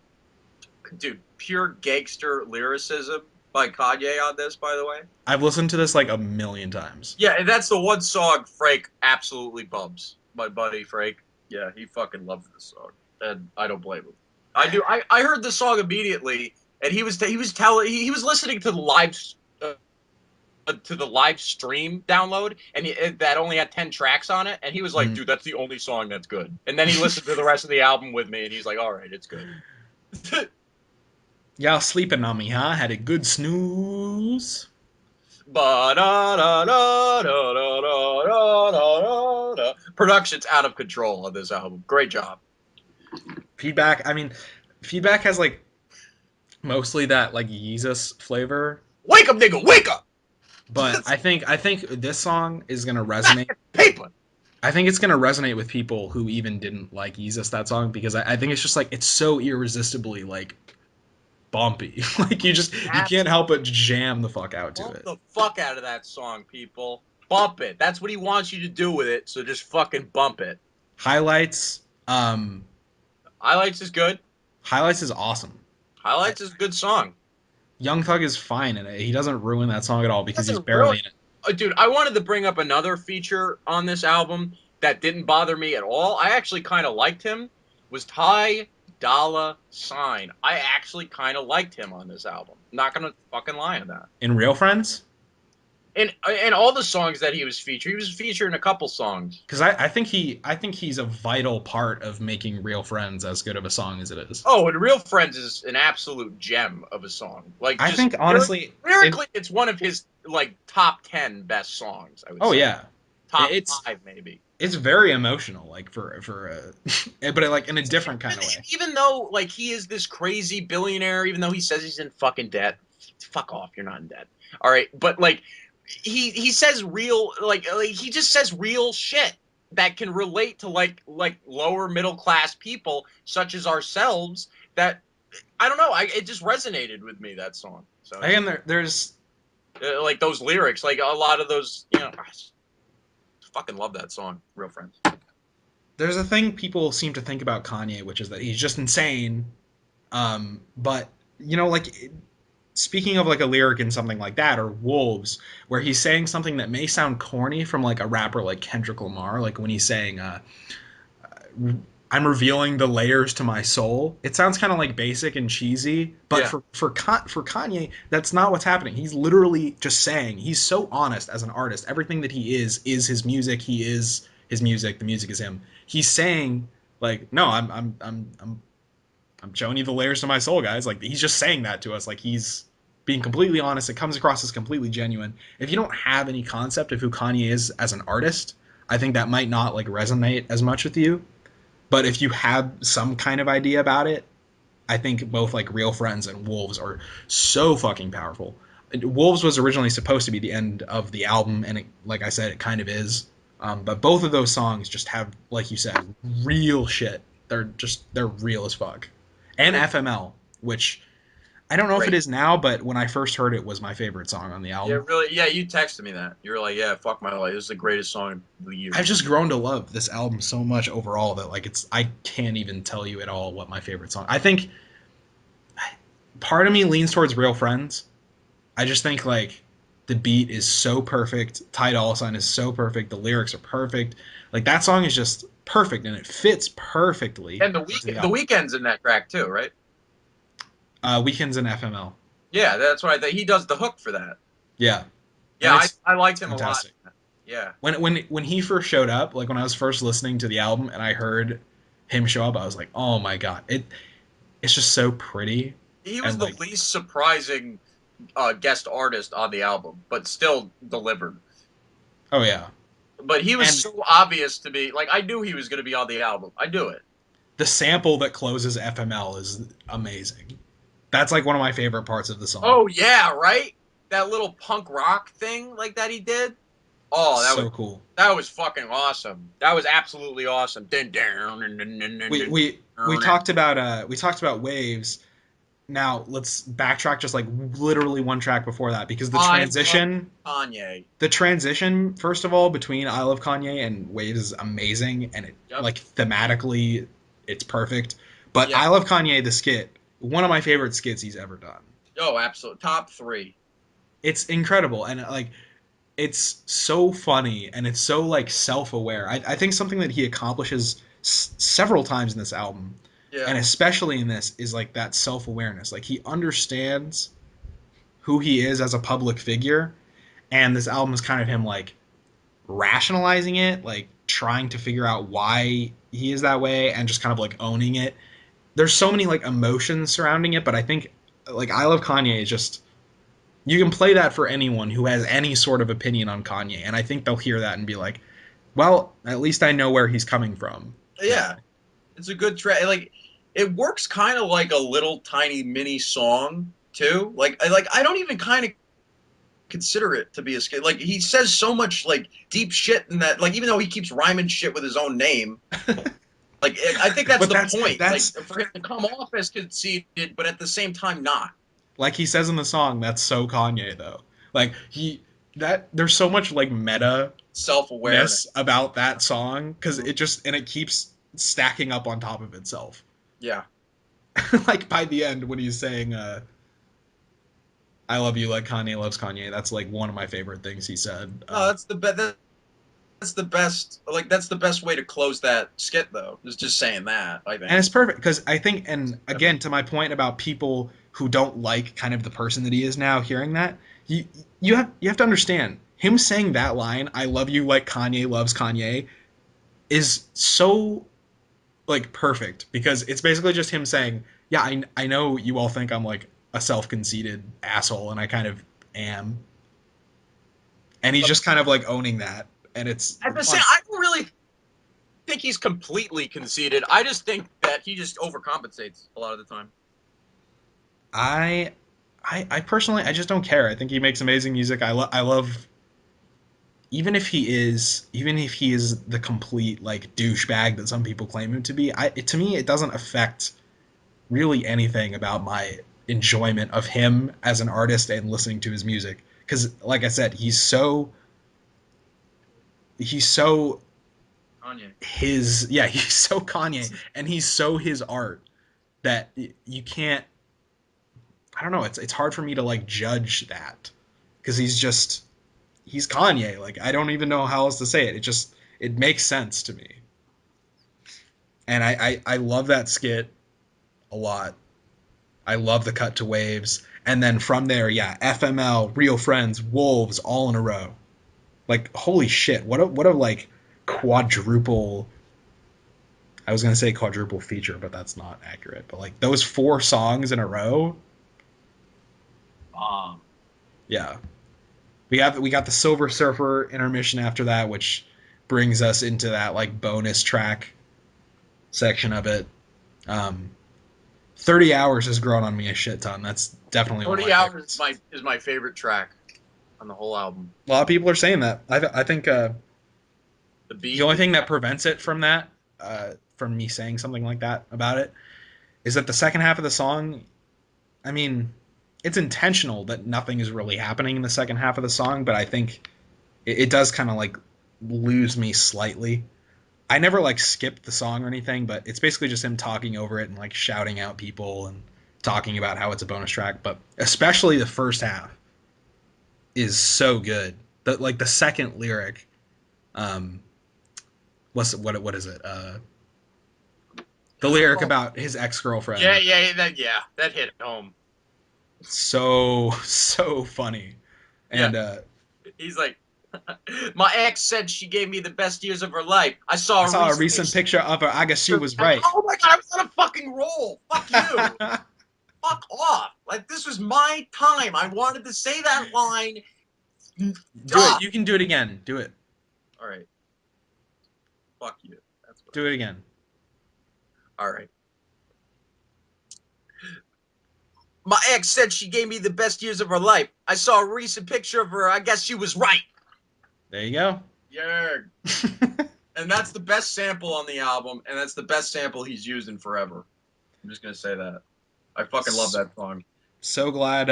S1: dude, pure gangster lyricism by Kanye on this, by the way.
S2: I've listened to this like a million times.
S1: Yeah, and that's the one song Frank absolutely bumps. My buddy Frank, yeah, he fucking loves this song, and I don't blame him. I do. I heard the song immediately, and he was listening to the live to the live stream download, and that only had 10 tracks on it, and he was like,
S2: Mm.
S1: "Dude, that's the only song that's good." And then he listened to the rest of the album with me, and he's like, "All right, it's good."
S2: Y'all sleeping on me, huh? Had a good snooze.
S1: Production's out of control on this album. Great job.
S2: Feedback. I mean, feedback has like mostly that like Yeezus flavor,
S1: Wake up, nigga, wake up!
S2: but I think this song is gonna resonate.
S1: Paper.
S2: I think it's gonna resonate with people who even didn't like Yeezus that song because I think it's just like it's so irresistibly like bumpy. Like you can't help but jam the fuck out to
S1: Bump
S2: it.
S1: the fuck out of that song, people. Bump it. That's what he wants you to do with it, so just fucking bump it.
S2: Highlights.
S1: Highlights is good.
S2: Highlights is awesome.
S1: Highlights is a good song.
S2: Young Thug is fine in it. He doesn't ruin that song at all because he's
S1: Doesn't really,
S2: barely in it.
S1: dude. I wanted to bring up another feature on this album that didn't bother me at all. I actually kind of liked him. Was Ty Dolla Sign? I actually kind of liked him on this album. Not gonna fucking lie on that.
S2: In Real Friends,
S1: And all the songs that he was featured in a couple songs.
S2: because I think he's a vital part of making Real Friends as good of a song as it is.
S1: Oh, and Real Friends is an absolute gem of a song. Like,
S2: I
S1: just
S2: think honestly,
S1: lyrically, it's one of his like top 10 best songs. I would
S2: oh
S1: say
S2: yeah,
S1: top
S2: it's
S1: five maybe.
S2: it's very emotional, like but like in a different kind of way.
S1: Even though like he is this crazy billionaire, even though he says he's in fucking debt, fuck off, you're not in debt. All right, but like he says real like he just says real shit that can relate to like lower middle class people such as ourselves. That I don't know, it just resonated with me, that song. So
S2: Again, there's
S1: like those lyrics, like a lot of those, I fucking love that song, Real Friends.
S2: there's a thing people seem to think about Kanye, which is that he's just insane. But like speaking of like a lyric in something like that or Wolves, where he's saying something that may sound corny from like a rapper like Kendrick Lamar, like when he's saying I'm revealing the layers to my soul. It sounds kind of like basic and cheesy, but
S1: Yeah.
S2: for Kanye, that's not what's happening. He's literally just saying, he's so honest as an artist. Everything that he is his music. He is his music. The music is him. He's saying like, no, I'm showing you the layers to my soul, guys. Like he's just saying that to us. Like he's being completely honest. It comes across as completely genuine. If you don't have any concept of who Kanye is as an artist, I think that might not like resonate as much with you. But if you have some kind of idea about it, I think both like Real Friends and Wolves are so fucking powerful. Wolves was originally supposed to be the end of the album, and like I said, it kind of is. But both of those songs just have, like you said, real shit. They're real as fuck. And FML, which I don't know if it
S1: Great.
S2: is now, but when I first heard it, was my favorite song on the
S1: Yeah,
S2: album.
S1: really. Yeah, you texted me that. You were like, "Yeah, fuck my life. This is the greatest song of the year."
S2: I've just grown to love this album so much overall that like I can't even tell you at all what my favorite song. I think part of me leans towards Real Friends. I just think like the beat is so perfect. Ty Dolla Sign is so perfect. The lyrics are perfect. Like that song is just perfect and it fits perfectly.
S1: And the weekend's in that track too, right?
S2: Weekends in FML.
S1: Yeah, that's what I think. He does the hook for that.
S2: Yeah,
S1: Yeah,
S2: and it's
S1: I liked him a lot.
S2: fantastic.
S1: Yeah.
S2: When he first showed up, like when I was first listening to the album and I heard him show up, I was like, oh my god, it's just so pretty
S1: He was
S2: and
S1: the
S2: like
S1: least surprising guest artist on the album, but still delivered.
S2: oh yeah.
S1: But he was
S2: And
S1: so obvious to be like, I knew he was going to be on the album. I knew it.
S2: the sample that closes FML is amazing. That's like one of my favorite parts of the song.
S1: Oh yeah, right. That little punk rock thing like that he did. Oh,
S2: So cool.
S1: that was fucking awesome. That was absolutely awesome.
S2: We talked about waves. Now let's backtrack just like literally one track before that because
S1: I love Kanye.
S2: the transition first of all between I Love Kanye and Waves is amazing and it
S1: Yep.
S2: like thematically it's perfect. But
S1: Yeah.
S2: I Love Kanye the skit, one of my favorite skits he's ever done.
S1: Oh, absolutely. Top three.
S2: It's incredible and like it's so funny and it's so like self-aware. I think something that he accomplishes several times in this album
S1: Yeah.
S2: and especially in this is like that self-awareness. Like he understands who he is as a public figure And this album is kind of him like rationalizing it, like trying to figure out why he is that way and just kind of like owning it. There's so many like emotions surrounding it, but I think like I Love Kanye is just, you can play that for anyone who has any sort of opinion on Kanye, and I think they'll hear that and be like, well, at least I know where he's coming from.
S1: Yeah, it's a good track. Like, it works kind of like a little tiny mini song too. Like I don't even kind of consider it to be a skit. Like, he says so much like deep shit in that. Like, even though he keeps rhyming shit with his own name, like I think that's
S2: But
S1: the point. Like,
S2: that's
S1: for him to come off as conceited, but at the same time not.
S2: like he says in the song, that's so Kanye though. Like that there's so much like meta
S1: Self
S2: ness
S1: awareness.
S2: about that song because it just, and it keeps stacking up on top of itself.
S1: Yeah.
S2: Like by the end when he's saying I love you like Kanye loves Kanye, that's like one of my favorite things he said.
S1: No, that's the best. That's the best. Like, that's the best way to close that skit, though. Is just saying that. I
S2: And
S1: think.
S2: it's perfect because I think, and again to my point about people who don't like kind of the person that he is now hearing that, you you have to understand him saying that line, I love you like Kanye loves Kanye, is so like perfect because it's basically just him saying, yeah, I know you all think I'm like a self-conceited asshole and I kind of am, and he's
S1: But
S2: just kind of like owning that, and it's
S1: at the same,
S2: fun.
S1: I don't really think he's completely conceited. I just think that he just overcompensates a lot of the time.
S2: I, I personally, I just don't care. I think he makes amazing music. I love, even if he is the complete like douchebag that some people claim him to be. To me it doesn't affect really anything about my enjoyment of him as an artist and listening to his music because like I said, he's so
S1: Kanye.
S2: his, yeah, he's so Kanye and he's so his art that you can't, I don't know, it's hard for me to like judge that because he's Kanye. Like I don't even know how else to say it. It just, it makes sense to me. And I love that skit a lot. I love the cut to waves. And then from there, yeah, FML, Real Friends, Wolves, all in a row. Like holy shit, what a like quadruple, I was gonna say quadruple feature, but that's not accurate. But like those four songs in a row,
S1: Um,
S2: yeah. We got the Silver Surfer intermission after that, which brings us into that like bonus track section of it. Um, 30 hours has grown on me a shit ton. That's definitely one of
S1: 30
S2: my
S1: hours
S2: favorites.
S1: is my favorite track on the whole album.
S2: A lot of people are saying that. I think
S1: The
S2: the
S1: beat
S2: only
S1: is
S2: thing that prevents it from that, from me saying something like that about it, is that the second half of the song, I mean, it's intentional that nothing is really happening in the second half of the song, but I think it does kind of like lose me slightly. I never like skipped the song or anything, but it's basically just him talking over it and like shouting out people and talking about how it's a bonus track. But especially the first half is so good. That like the second lyric, um, what is it? The lyric
S1: oh,
S2: about his ex
S1: yeah,
S2: girlfriend.
S1: that hit home.
S2: So funny,
S1: Yeah,
S2: and
S1: he's like, my ex said she gave me the best years of her life. I
S2: I
S1: saw a
S2: saw a
S1: recent
S2: recent picture of her. I guess she
S1: picture.
S2: was right.
S1: Oh my god, I was on a fucking roll. Fuck you. Fuck off. Like, this was my time. I wanted to say that line.
S2: Do it.
S1: Duh.
S2: You can do it again. Do it.
S1: All right. Fuck you. That's what
S2: Do it again.
S1: All right. My ex said she gave me the best years of her life. I saw a recent picture of her. I guess she was right.
S2: There you go.
S1: Yeah. And that's the best sample on the album, and that's the best sample he's used in forever. I'm just gonna say that. I fucking love that song.
S2: So glad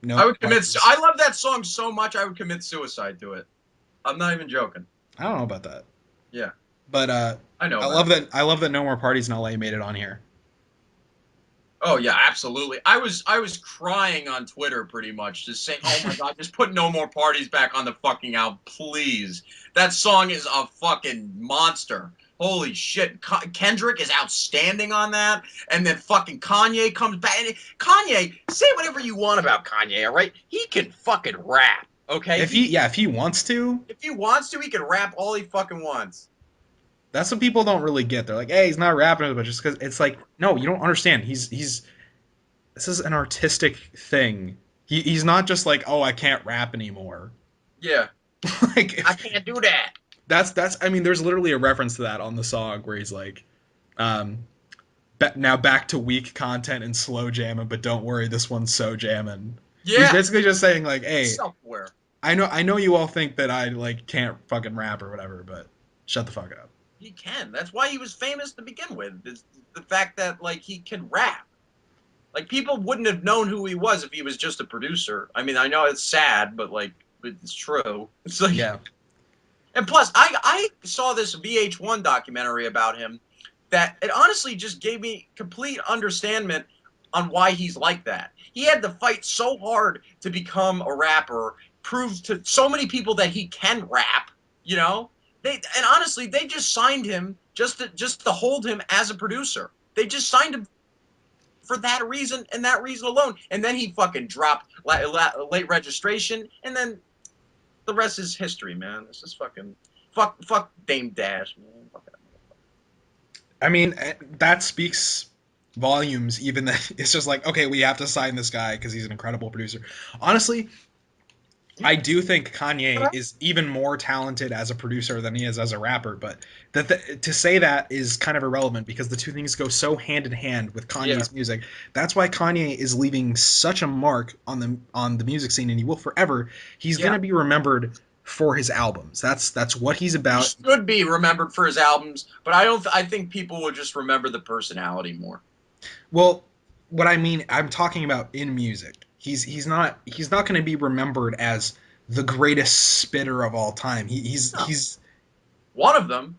S2: no
S1: I would commit.
S2: parties.
S1: I love that song so much. I would commit suicide to it. I'm not even joking.
S2: I don't know about that.
S1: Yeah,
S2: But
S1: I know
S2: I
S1: about
S2: love
S1: it.
S2: that I love that No More Parties in L.A. made it on here.
S1: Oh yeah, absolutely. I was crying on Twitter pretty much, just saying, "Oh my god, just put No More Parties back on the fucking album, please." That song is a fucking monster. Holy shit, Kendrick is outstanding on that, and then fucking Kanye comes back. And Kanye, say whatever you want about Kanye, all right? He can fucking rap. Okay,
S2: If he wants to,
S1: if he wants to, he can rap all he fucking wants.
S2: that's what people don't really get. They're like, hey, he's not rapping, but just because it's like, no, you don't understand. He's this is an artistic thing. He's not just like, oh, I can't rap anymore.
S1: Yeah,
S2: Like
S1: I can't do that.
S2: that's I mean, there's literally a reference to that on the song where he's like, um, now back to weak content and slow jamming, but don't worry, this one's so jamming. He's
S1: Yeah,
S2: basically just saying like, hey,
S1: self-aware.
S2: I know you all think that I like can't fucking rap or whatever, but shut the fuck up.
S1: He can. That's why he was famous to begin with. Is the fact that like he can rap. Like people wouldn't have known who he was if he was just a producer. I mean, I know it's sad, but like it's true. It's like,
S2: Yeah.
S1: and plus, I saw this VH1 documentary about him that it honestly just gave me complete understanding on why he's like that. He had to fight so hard to become a rapper, prove to so many people that he can rap. You know, and honestly, they just signed him just to hold him as a producer. They just signed him for that reason and that reason alone. And then he fucking dropped late registration, and then the rest is history, man. This is fucking fuck Dame Dash, man. Fuck that.
S2: I mean, that speaks volumes. Even that it's just like, okay, we have to sign this guy because he's an incredible producer. Honestly, I do think Kanye is even more talented as a producer than he is as a rapper, but to say that is kind of irrelevant because the two things go so hand in hand with
S1: Yeah,
S2: Kanye's music. That's why Kanye is leaving such a mark on the music scene, and he will forever. He's
S1: yeah.
S2: gonna be remembered for his albums. That's what he's
S1: He
S2: about.
S1: should be remembered for his albums, but I don't. I think people will just remember the personality more.
S2: Well, what I mean, I'm talking about in music. He's not going to be remembered as the greatest spitter of all time.
S1: No. One of them.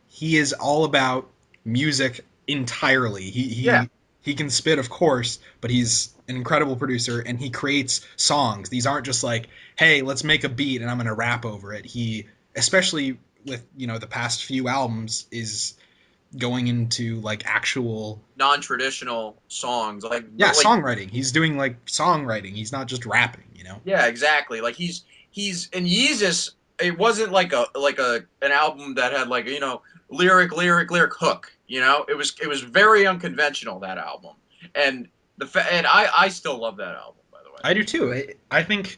S2: He is all about music entirely.
S1: Yeah,
S2: He can spit, of course, but he's an incredible producer and he creates songs. These aren't just like, hey, let's make a beat and I'm going to rap over it. He, especially with the past few albums, is going into like actual,
S1: non-traditional songs,
S2: yeah,
S1: like
S2: songwriting. He's doing like songwriting. He's not just rapping.
S1: yeah, exactly. Like he's in Yeezus. It wasn't like a an album that had like lyric hook. It was very unconventional, that album, and and I still love that album, by the way.
S2: I do too. I think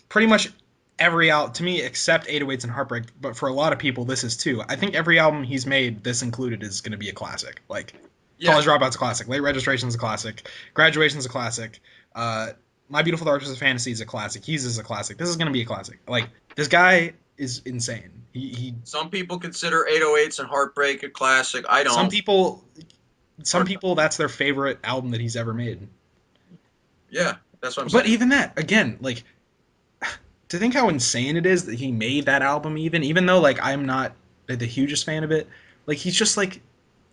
S2: pretty much every album to me except 808s and Heartbreak, but for a lot of people this is too. I think every album he's made, this included, is going to be a classic. Like
S1: Yeah,
S2: College Dropout's a classic, Late Registration's a classic, Graduation's a classic, My Beautiful Dark Twisted Fantasy is a classic, He's is a classic. This is going to be a classic. Like this guy is insane. He
S1: some people consider 808s and Heartbreak a classic. I
S2: some
S1: don't.
S2: people some
S1: But
S2: people that's their favorite album that he's ever made.
S1: yeah, that's what I'm
S2: But
S1: saying.
S2: even that, again, like to think how insane it is that he made that album, even though like I'm not the hugest fan of it, like he's just like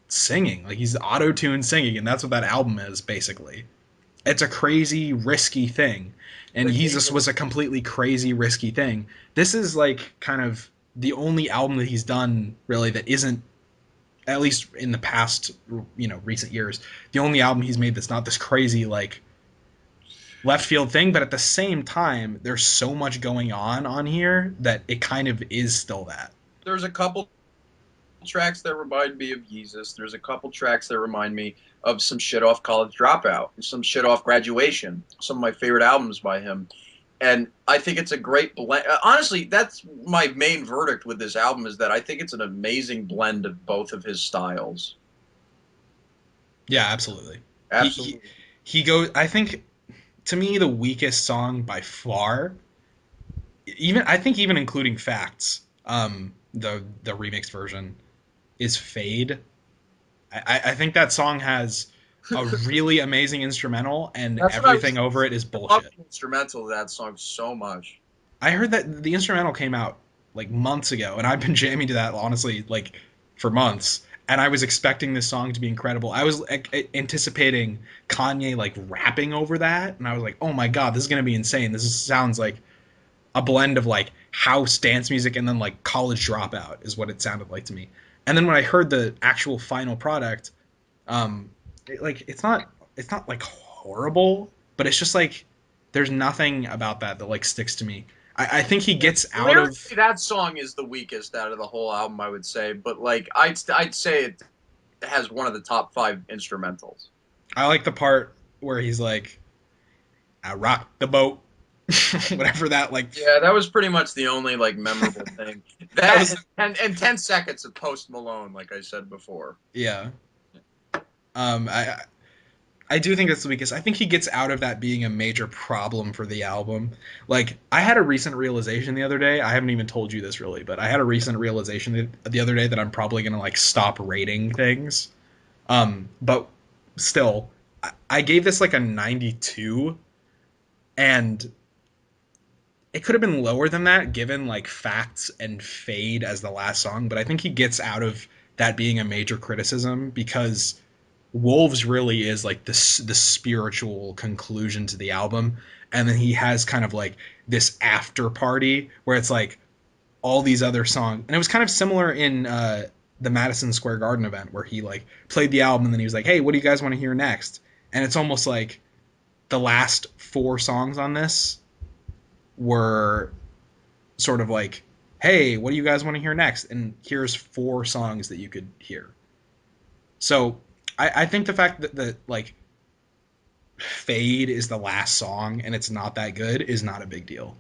S2: singing, like he's auto-tune singing, and that's what that album is basically. It's a crazy risky thing, and
S1: They gave
S2: Jesus
S1: him
S2: was a completely crazy risky thing. This is like kind of the only album that he's done really that isn't, at least in the past recent years, the only album he's made that's not this crazy like left field thing, but at the same time, there's so much going on here that it kind of is still that.
S1: there's a couple tracks that remind me of Yeezus. There's a couple tracks that remind me of some shit off College Dropout, some shit off Graduation, some of my favorite albums by him. And I think it's a great blend. Honestly, that's my main verdict with this album, is that I think it's an amazing blend of both of his styles.
S2: Yeah, absolutely. He he,
S1: Absolutely.
S2: he goes. I think to me the weakest song by far, even I think even including Facts, the remixed version is Fade. I think that song has a really amazing instrumental, and
S1: That's what I was.
S2: everything over it is
S1: I love
S2: bullshit.
S1: the instrumental of that song so much.
S2: I heard that the instrumental came out like months ago, and I've been jamming to that honestly like for months. And I was expecting this song to be incredible. I was anticipating Kanye like rapping over that, and I was like, "Oh my god, this is gonna be insane! Sounds like a blend of like house dance music and then like College Dropout is what it sounded like to me." And then when I heard the actual final product, like it's not like horrible, but it's just like there's nothing about that that like sticks to me. I think he
S1: Yeah,
S2: gets out of.
S1: lyrically, that song is the weakest out of the whole album, I would say. But like, I'd say it has one of the top five instrumentals.
S2: I like the part where he's like, "I rock the boat," whatever that like.
S1: Yeah, that was pretty much the only like memorable thing.
S2: That
S1: That
S2: was
S1: and 10 seconds of Post Malone, like I said before.
S2: yeah. I do think that's the weakest. I think he gets out of that being a major problem for the album. Like, I had a recent realization the other day. I haven't even told you this really, but I had a recent realization the other day that I'm probably gonna like stop rating things. But still, I gave this like a 92, and it could have been lower than that given like Facts and Fade as the last song. But I think he gets out of that being a major criticism because Wolves really is like the spiritual conclusion to the album, and then he has kind of like this after party where it's like all these other songs, and it was kind of similar in the Madison Square Garden event where he like played the album and then he was like, "Hey, what do you guys want to hear next?" And it's almost like the last four songs on this were sort of like, "Hey, what do you guys want to hear next?" And here's four songs that you could hear. So I think the fact that like Fade is the last song and it's not that good is not a big deal.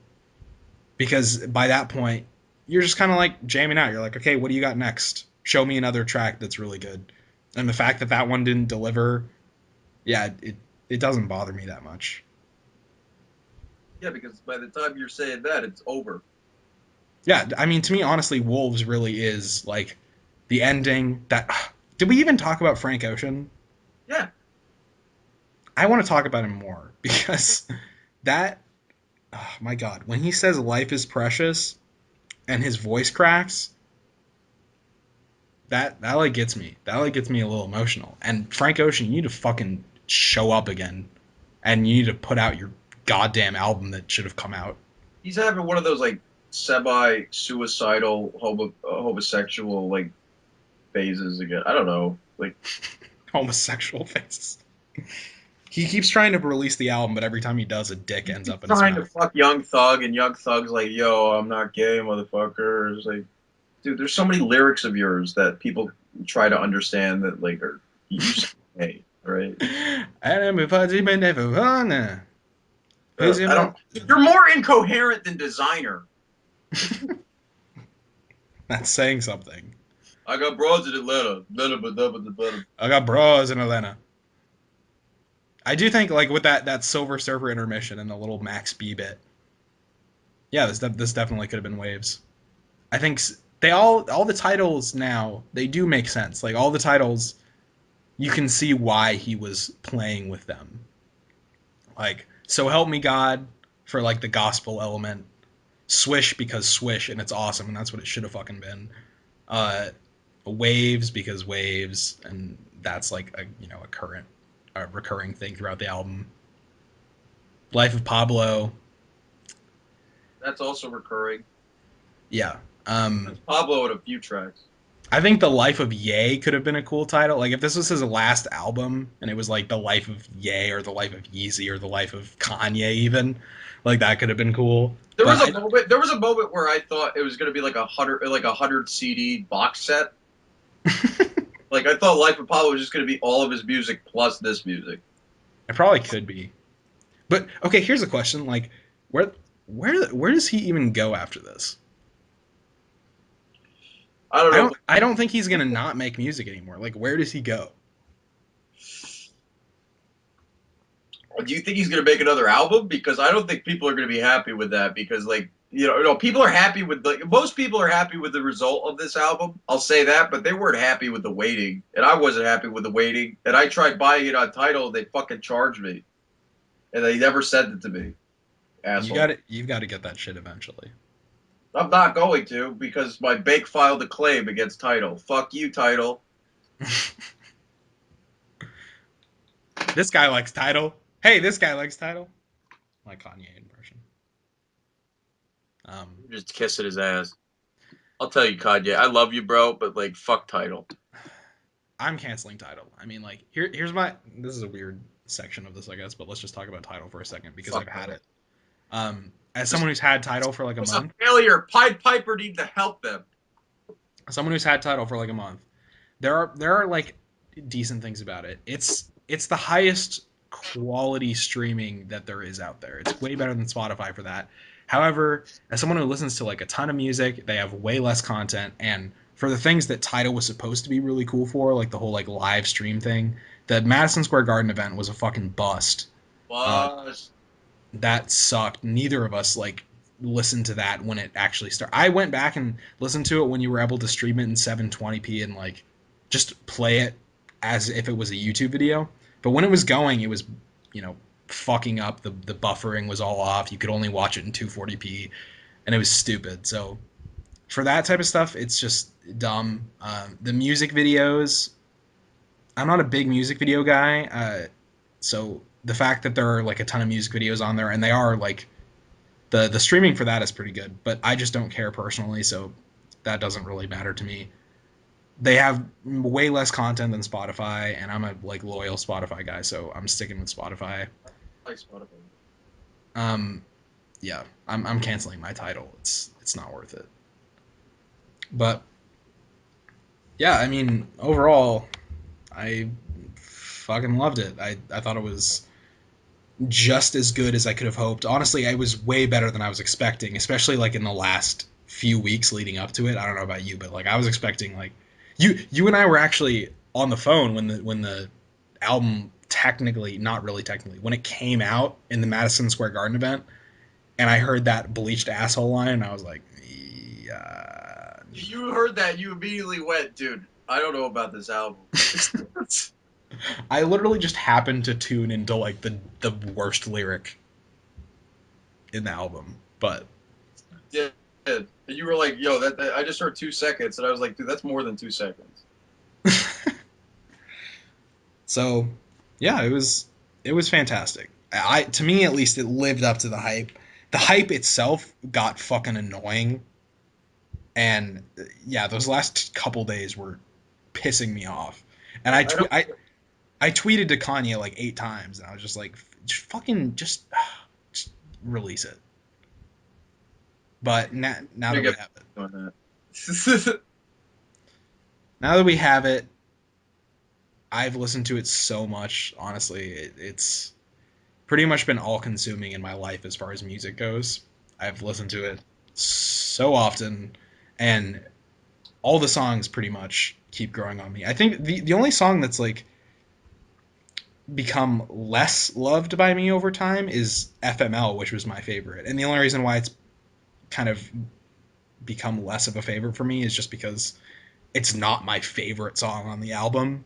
S2: Because by that point, you're just kind of like jamming out. You're like, okay, what do you got next? Show me another track that's really good. And the fact that that one didn't deliver, yeah, it doesn't bother me that much.
S1: Yeah, because by the time you're saying that, it's over.
S2: Yeah, I mean, to me, honestly, Wolves really is like the ending. That did we even talk about Frank Ocean?
S1: Yeah,
S2: I want to talk about him more because that, oh my God, when he says life is precious and his voice cracks, that like gets me. That like gets me a little emotional. And Frank Ocean, you need to fucking show up again, and you need to put out your goddamn album that should have come out.
S1: he's having one of those like semi-suicidal homosexual like phases again. I don't know. Like
S2: Homosexual faces. He keeps trying to release the album, but every time he does, a dick
S1: he
S2: ends
S1: keeps
S2: up in his
S1: trying to
S2: mouth.
S1: fuck Young Thug, and Young Thug's like, "Yo, I'm not gay, motherfucker." It's like, dude, there's so many lyrics of yours that people try to understand that like are you say gay, right? I don't. You're more incoherent than Designer.
S2: That's saying something.
S1: I got broads in Atlanta. Atlanta.
S2: I got bras in Atlanta. I do think like with that Silver Surfer intermission and the little Max B bit, yeah, this definitely could have been Waves. I think they all the titles now they do make sense. Like all the titles, you can see why he was playing with them. Like So Help Me God for like the gospel element, Swish because Swish and it's awesome and that's what it should have fucking been. Uh, Waves because Waves and that's like a a current a recurring thing throughout the album. Life of Pablo,
S1: That's also recurring.
S2: yeah.
S1: That's Pablo in a few tracks.
S2: I think The Life of Ye could have been a cool title. Like if this was his last album and it was like The Life of Ye or The Life of Yeezy or The Life of Kanye even, like that could have been cool.
S1: There
S2: But
S1: was a moment. There was a moment where I thought it was going to be like a hundred CD box set. Like I thought Life of Pablo was just going to be all of his music plus this music.
S2: it probably could be. But okay, here's a question: like, where where does he even go after this?
S1: I don't know.
S2: I don't think he's gonna not make music anymore. Like, where does he go?
S1: Do you think he's going to make another album? Because I don't think people are going to be happy with that. Because like no, people are happy with like most people are happy with the result of this album. I'll say that, but they weren't happy with the waiting, and I wasn't happy with the waiting. And I tried buying it on Tidal, and they fucking charged me, and they never sent it to me. Asshole.
S2: You've got to get that shit eventually.
S1: I'm not going to because my bank filed a claim against Tidal. Fuck you, Tidal.
S2: This guy likes title. Hey, this guy likes title. My Kanye impression. Um,
S1: You're just kissing his ass. I'll tell you, Kanye, I love you, bro, but like, fuck Tidal.
S2: I'm canceling title. I mean, like, here's my. This is a weird section of this, I guess, but let's just talk about Tidal for a second because
S1: Fuck
S2: I've had
S1: no.
S2: it. As someone who's had Tidal for like a
S1: It's a
S2: month,
S1: failure. Pied Piper need to help them.
S2: someone who's had Tidal for like a month, there are like decent things about it. It's the highest quality streaming that there is out there. It's way better than Spotify for that. However, as someone who listens to like a ton of music, they have way less content, and for the things that Tidal was supposed to be really cool for, like the whole like live stream thing, the Madison Square Garden event was a fucking bust. Uh,
S1: Plus,
S2: that sucked. Neither of us like listened to that when it actually started. I went back and listened to it when you were able to stream it in 720p and like just play it as if it was a YouTube video. But when it was going, it was, you know, fucking up. The buffering was all off. You could only watch it in 240p, and it was stupid. So for that type of stuff, it's just dumb. The music videos, I'm not a big music video guy, so the fact that there are like a ton of music videos on there and they are like the streaming for that is pretty good, but I just don't care personally, so that doesn't really matter to me. They have way less content than Spotify, and I'm a like loyal Spotify guy, so I'm sticking with Spotify.
S1: like Spotify.
S2: Um, yeah, I'm canceling my Tidal. It's not worth it. But yeah, I mean, overall, I fucking loved it. I thought it was just as good as I could have hoped. Honestly, I was way better than I was expecting, especially like in the last few weeks leading up to it. I don't know about you, but like I was expecting like you and I were actually on the phone when the album technically, not really technically, when it came out in the Madison Square Garden event, and I heard that bleached asshole line, and I was like, yeah.
S1: You heard that, you immediately went, dude. I don't know about this album.
S2: I literally just happened to tune into like the worst lyric in the album, but
S1: Yeah. And you were like, yo, that I just heard 2 seconds, and I was like, dude, that's more than 2 seconds.
S2: so yeah, it was fantastic. I to me at least it lived up to the hype. The hype itself got fucking annoying, and yeah, those last couple days were pissing me off. And
S1: I don't.
S2: I tweeted to Kanye like 8 times, and I was just like, just fucking just release it. But now
S1: I
S2: that we
S1: get
S2: have it,
S1: on that.
S2: now that we have it, I've listened to it so much. Honestly, it's pretty much been all consuming in my life as far as music goes. I've listened to it so often, and all the songs pretty much keep growing on me. I think the only song that's like become less loved by me over time is FML, which was my favorite. And the only reason why it's kind of become less of a favorite for me is just because it's not my favorite song on the album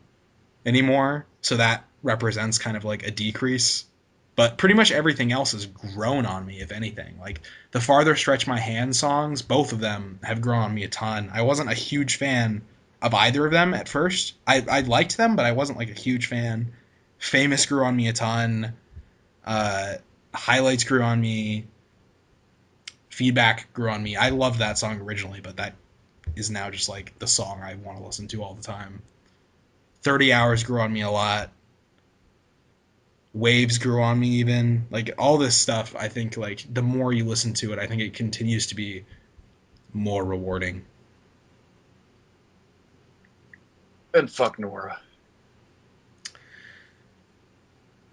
S2: anymore. So that represents kind of like a decrease. But pretty much everything else has grown on me, if anything. Like the Farther Stretch My Hand songs, both of them have grown on me a ton. I wasn't a huge fan of either of them at first. I liked them, but I wasn't like a huge fan. Famous grew on me a ton. Uh, Highlights grew on me. Feedback grew on me. I loved that song originally, but that is now just like the song I want to listen to all the time. 30 Hours grew on me a lot. Waves grew on me even. Like all this stuff, I think like the more you listen to it, I think it continues to be more rewarding.
S1: And fuck Nora.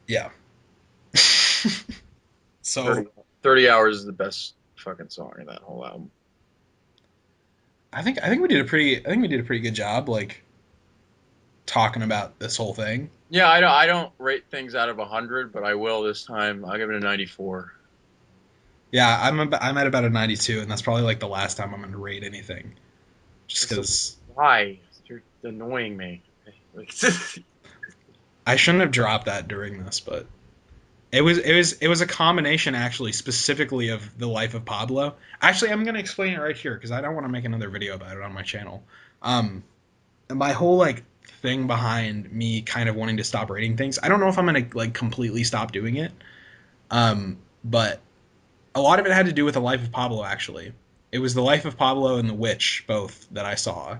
S2: Yeah. So
S1: 30 hours is the best fucking song in that whole album.
S2: I think we did a pretty good job like talking about this whole thing.
S1: Yeah, I don't rate things out of 100, but I will this time. I'll give it a 94.
S2: Yeah, I'm at about a 92, and that's probably like the last time I'm going to rate anything, just
S1: So
S2: because
S1: why? You're annoying me. Like,
S2: I shouldn't have dropped that during this, but it was a combination actually specifically of the Life of Pablo. Actually, I'm gonna explain it right here because I don't want to make another video about it on my channel. Um, my whole like thing behind me kind of wanting to stop rating things. I don't know if I'm gonna like completely stop doing it. But a lot of it had to do with the Life of Pablo. Actually, it was the Life of Pablo and The Witch both that I saw,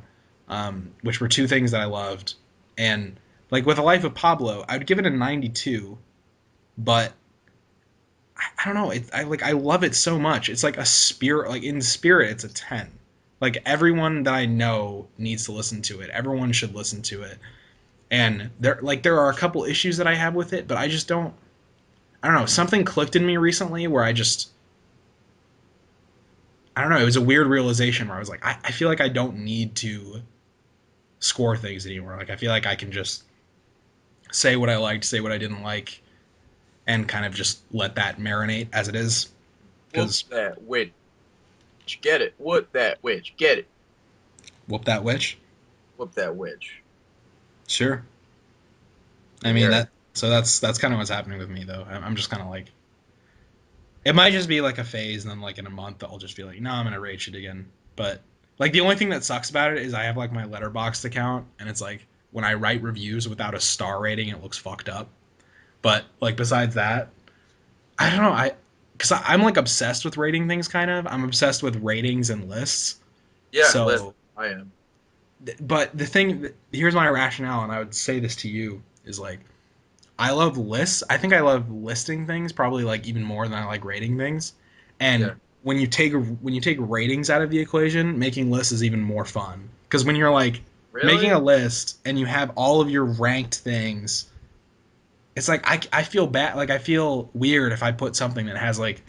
S2: which were two things that I loved, and Like with a Life of Pablo, I'd give it a 92, but I don't know. I love it so much. It's like a spirit. Like in spirit, it's a 10. Like everyone that I know needs to listen to it. Everyone should listen to it. And there are a couple issues that I have with it, but I just don't. I don't know. Something clicked in me recently where I don't know. It was a weird realization where I was like, I feel like I don't need to score things anymore. Like I feel like I can just say what I liked, say what I didn't like, and kind of just let that marinate as it is.
S1: Whoop
S2: Because
S1: that witch. Get it. Whoop that witch. Get it.
S2: whoop that witch.
S1: Whoop that witch.
S2: Sure. I mean
S1: Yeah.
S2: that. So that's kind of what's happening with me though. I'm just kind of like it might just be like a phase, and then like in a month I'll just be like, no, I'm gonna rate shit again. But like the only thing that sucks about it is I have like my Letterboxd account, and it's like when I write reviews without a star rating, it looks fucked up. But like besides that, I don't know. Because I'm like obsessed with rating things. Kind of, I'm obsessed with ratings and lists.
S1: Yeah, listen,
S2: So,
S1: I am.
S2: but the thing, here's my rationale, and I would say this to you is like I love lists. I think I love listing things probably like even more than I like rating things. And
S1: Yeah.
S2: when you take ratings out of the equation, making lists is even more fun. Because when you're like making a
S1: Really?
S2: list and you have all of your ranked things, it's like I feel bad. Like I feel weird if I put something that has like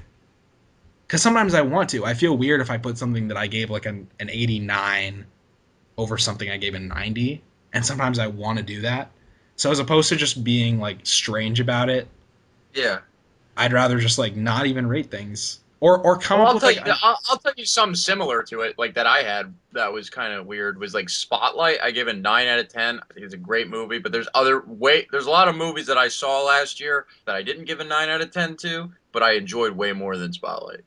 S2: because sometimes I want to. I feel weird if I put something that I gave like an 89 over something I gave a 90, and sometimes I want to do that. So as opposed to just being like strange about it,
S1: Yeah.
S2: I'd rather just like not even rate things or come
S1: Well,
S2: up
S1: I'll
S2: with
S1: tell
S2: like
S1: you. I'll tell you something similar to it, like that I had that was kind of weird. Was like Spotlight. I gave it 9 out of 10. I think it's a great movie, but there's a lot of movies that I saw last year that I didn't give a 9 out of 10 to, but I enjoyed way more than Spotlight.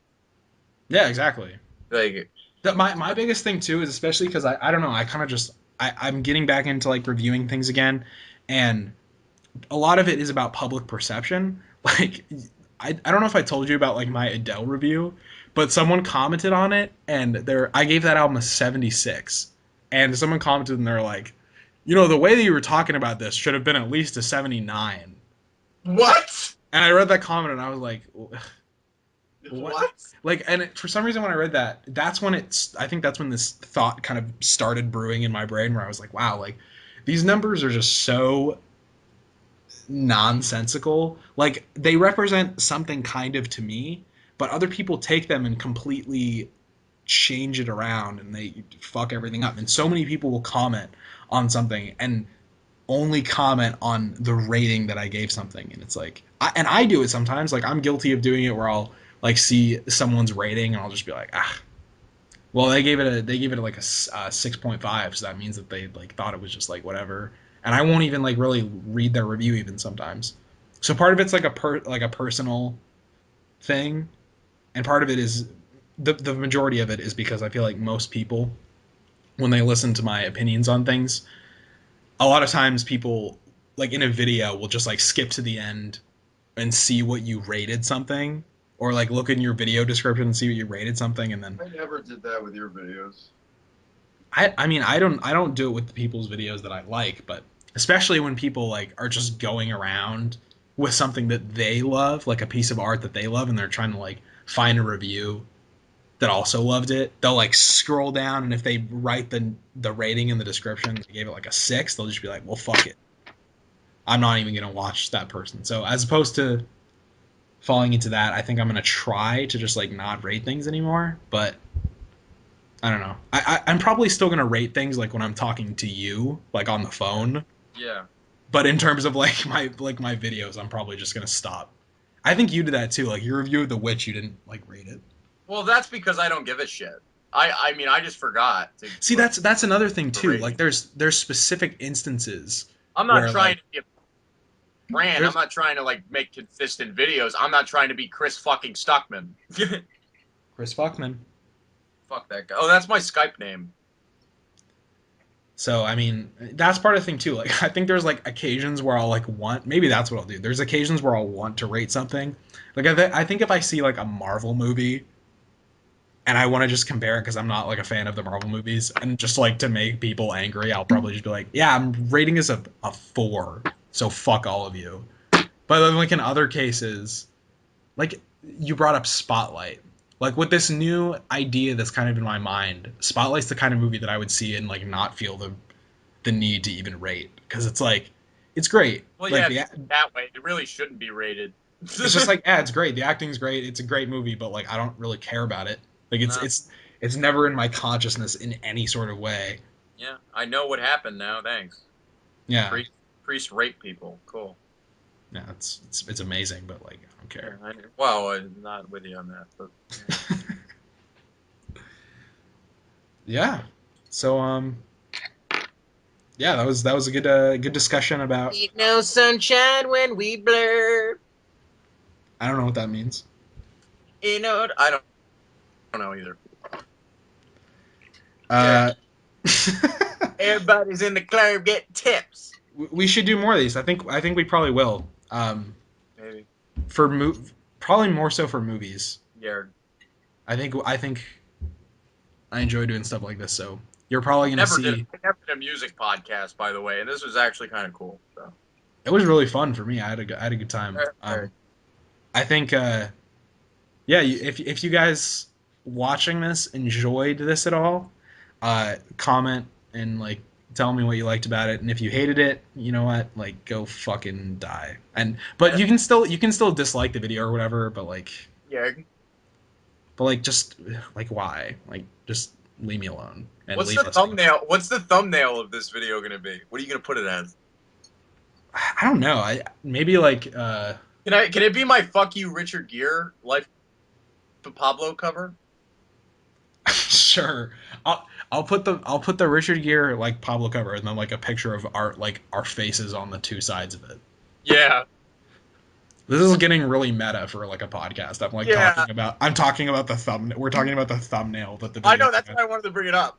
S2: yeah, exactly.
S1: Like,
S2: My biggest thing too is especially because I don't know I kind of just I'm getting back into like reviewing things again, and a lot of it is about public perception. Like I don't know if I told you about like my Adele review, but someone commented on it and I gave that album a 76, and someone commented and they're like, you know, the way that you were talking about this should have been at least a 79.
S1: what?
S2: And I read that comment and I was like, what?
S1: What?
S2: Like, and for some reason when I read that, that's when I think that's when this thought kind of started brewing in my brain where I was like, wow, like these numbers are just so nonsensical. Like they represent something kind of to me, but other people take them and completely change it around and they fuck everything up. And so many people will comment on something and only comment on the rating that I gave something. And it's like, and I do it sometimes. Like I'm guilty of doing it where I'll like see someone's rating and I'll just be like, ah, well, they gave it like a 6.5, so that means that they like thought it was just like whatever. And I won't even like really read their review even sometimes. So part of it's like a personal thing, and part of it is the majority of it is because I feel like most people when they listen to my opinions on things, a lot of times people like in a video will just like skip to the end and see what you rated something, or like look in your video description and see what you rated something, and then
S1: I never did that with your videos.
S2: I mean I don't do it with the people's videos that I like, but especially when people like are just going around with something that they love, like a piece of art that they love, and they're trying to like find a review that also loved it, they'll like scroll down, and if they write the rating in the description, they gave it like a 6, they'll just be like, well, fuck it, I'm not even gonna watch that person. So as opposed to falling into that, I think I'm gonna try to just like not rate things anymore, but I don't know. I'm probably still gonna rate things like when I'm talking to you, like on the phone.
S1: Yeah.
S2: But in terms of like my videos, I'm probably just gonna stop. I think you did that too. Like your review of The Witch, you didn't like rate it.
S1: Well, that's because I don't give a shit. I mean, I just forgot to
S2: See, that's another thing
S1: the
S2: too. Like
S1: rating.
S2: there's specific instances
S1: I'm not
S2: where
S1: trying
S2: like
S1: to be a brand. I'm
S2: there's
S1: not trying to like make consistent videos. I'm not trying to be Chris fucking Stuckman.
S2: Chris Fuckman.
S1: Fuck that guy. Oh, that's my Skype name.
S2: So I mean, that's part of the thing too. Like I think there's like occasions where I'll like want maybe that's what I'll do. There's occasions where I'll want to rate something. Like I think if I see like a Marvel movie and I want to just compare it because I'm not like a fan of the Marvel movies, and just like to make people angry, I'll probably just be like, yeah, I'm rating this a 4, so fuck all of you. But then, like in other cases, like you brought up Spotlight. Like with this new idea that's kind of in my mind, Spotlight's the kind of movie that I would see and like not feel the need to even rate because it's like it's great.
S1: Well,
S2: Like
S1: yeah,
S2: the
S1: that way it really shouldn't be rated.
S2: it's just like yeah, it's great. The acting's great. It's a great movie, but like I don't really care about it. Like
S1: No.
S2: it's never in my consciousness in any sort of way.
S1: Yeah, I know what happened now. Thanks.
S2: Yeah,
S1: Priest rape people. Cool.
S2: yeah, it's amazing, but like I don't care.
S1: Yeah, well, I'm not with you on that, but
S2: Yeah. So yeah, that was a good discussion about.
S1: ain't no sunshine when we blur.
S2: I don't know what that means.
S1: You know, I don't know either. Yeah,
S2: Uh,
S1: everybody's in the club getting tips.
S2: we should do more of these. I think we probably will.
S1: Maybe.
S2: For probably more so for movies.
S1: Yeah.
S2: I think I enjoy doing stuff like this. So you're probably gonna see.
S1: I never did a music podcast, by the way, and this was actually kind of cool. So.
S2: It was really fun for me. I had a good time.
S1: Right.
S2: I think yeah, if you guys watching this enjoyed this at all, comment and like tell me what you liked about it, and if you hated it, you know what, like go fucking die. But you can still dislike the video or whatever, but like
S1: Yeah.
S2: just like why, like just leave me alone and
S1: What's
S2: leave
S1: the
S2: us alone.
S1: thumbnail? What's the thumbnail of this video gonna be? What are you gonna put it as?
S2: I don't know. I maybe like
S1: Can it be my "Fuck You, Richard Gere" Life of Pablo cover?
S2: sure. I'll put the Richard Gere like Pablo cover and then like a picture of our faces on the two sides of it.
S1: Yeah.
S2: This is getting really meta for like a podcast. I'm like
S1: Yeah.
S2: talking about the thumb. We're talking about the thumbnail that the
S1: I
S2: video.
S1: know. That's why I wanted to bring it up.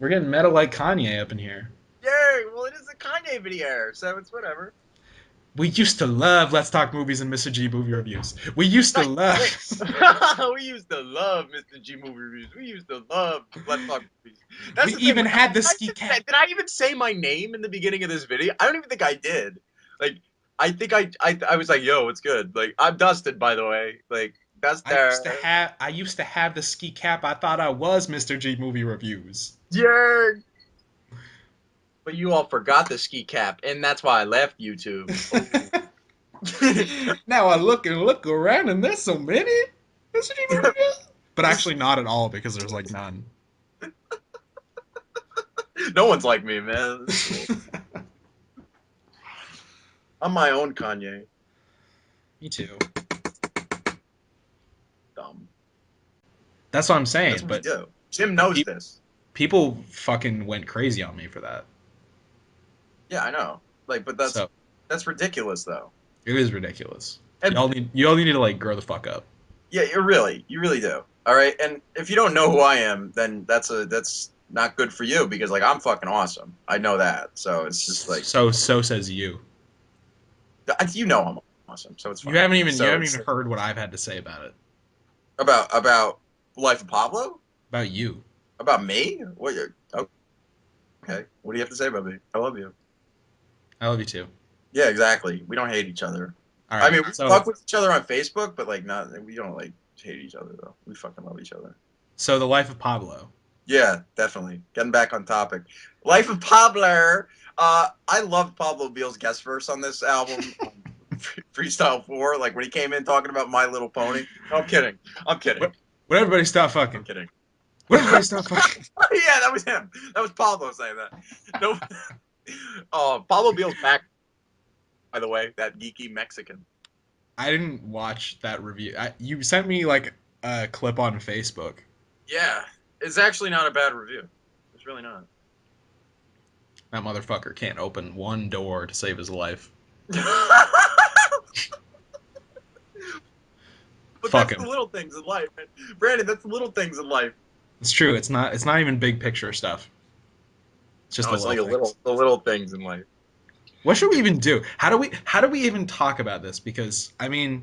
S2: We're getting meta like Kanye up in here.
S1: Yay! Well, it is a Kanye video, so it's whatever.
S2: We used to love Let's Talk Movies and Mr. G movie reviews. We used to love.
S1: We used to love Mr. G movie reviews. We used to love Let's Talk Movies.
S2: We
S1: That's the
S2: even
S1: thing.
S2: had the ski cap.
S1: Did I even say my name in the beginning of this video? I don't even think I did. Like, I think I was like, "Yo, it's good." Like, I'm Dustin, by the way. Like, that's there.
S2: I used to have the ski cap. I thought I was Mr. G movie reviews.
S1: Yeah. But you all forgot the ski cap, and that's why I left YouTube.
S2: Now I look around, and there's so many Mr. G movie reviews. But actually, not at all because there's like none.
S1: No one's like me, man. I'm my own Kanye.
S2: Me too.
S1: Dumb.
S2: That's what I'm saying.
S1: That's what
S2: but
S1: we do. Jim knows this.
S2: People fucking went crazy on me for that.
S1: Yeah, I know. Like, but that's ridiculous, though.
S2: It is ridiculous.
S1: And,
S2: you all need to like grow the fuck up.
S1: Yeah, you really do. All right, and if you don't know who I am, then that's not good for you because like I'm fucking awesome. I know that. So it's just like
S2: so says you.
S1: You know I'm awesome, so it's fine.
S2: You haven't even heard what I've had to say about it.
S1: About Life of Pablo?
S2: About you.
S1: About me? What? Okay. What do you have to say about me? I love you.
S2: I love you too.
S1: Yeah, exactly. We don't hate each other.
S2: All right,
S1: I mean, we fuck with each other on Facebook, but like, we don't like hate each other though. We fucking love each other.
S2: So the Life of Pablo.
S1: Yeah, definitely. Getting back on topic. Life of Pablo. I loved Pablo Beal's guest verse on this album, Freestyle 4. Like when he came in talking about My Little Pony. No, I'm kidding.
S2: Would everybody stop fucking?
S1: I'm kidding.
S2: Would everybody stop fucking?
S1: Yeah, that was him. That was Pablo saying that. No. Pablo Beal's back. By the way, that geeky Mexican.
S2: I didn't watch that review. You sent me like a clip on Facebook.
S1: Yeah, it's actually not a bad review. It's really not.
S2: That motherfucker can't open one door to save his life.
S1: But
S2: Fuck
S1: that's
S2: him.
S1: the little things in life, man. Brandon, that's the little things in life.
S2: It's true. It's not even big picture stuff. It's just
S1: the little things in life.
S2: What should we even do? How do we even talk about this? Because I mean,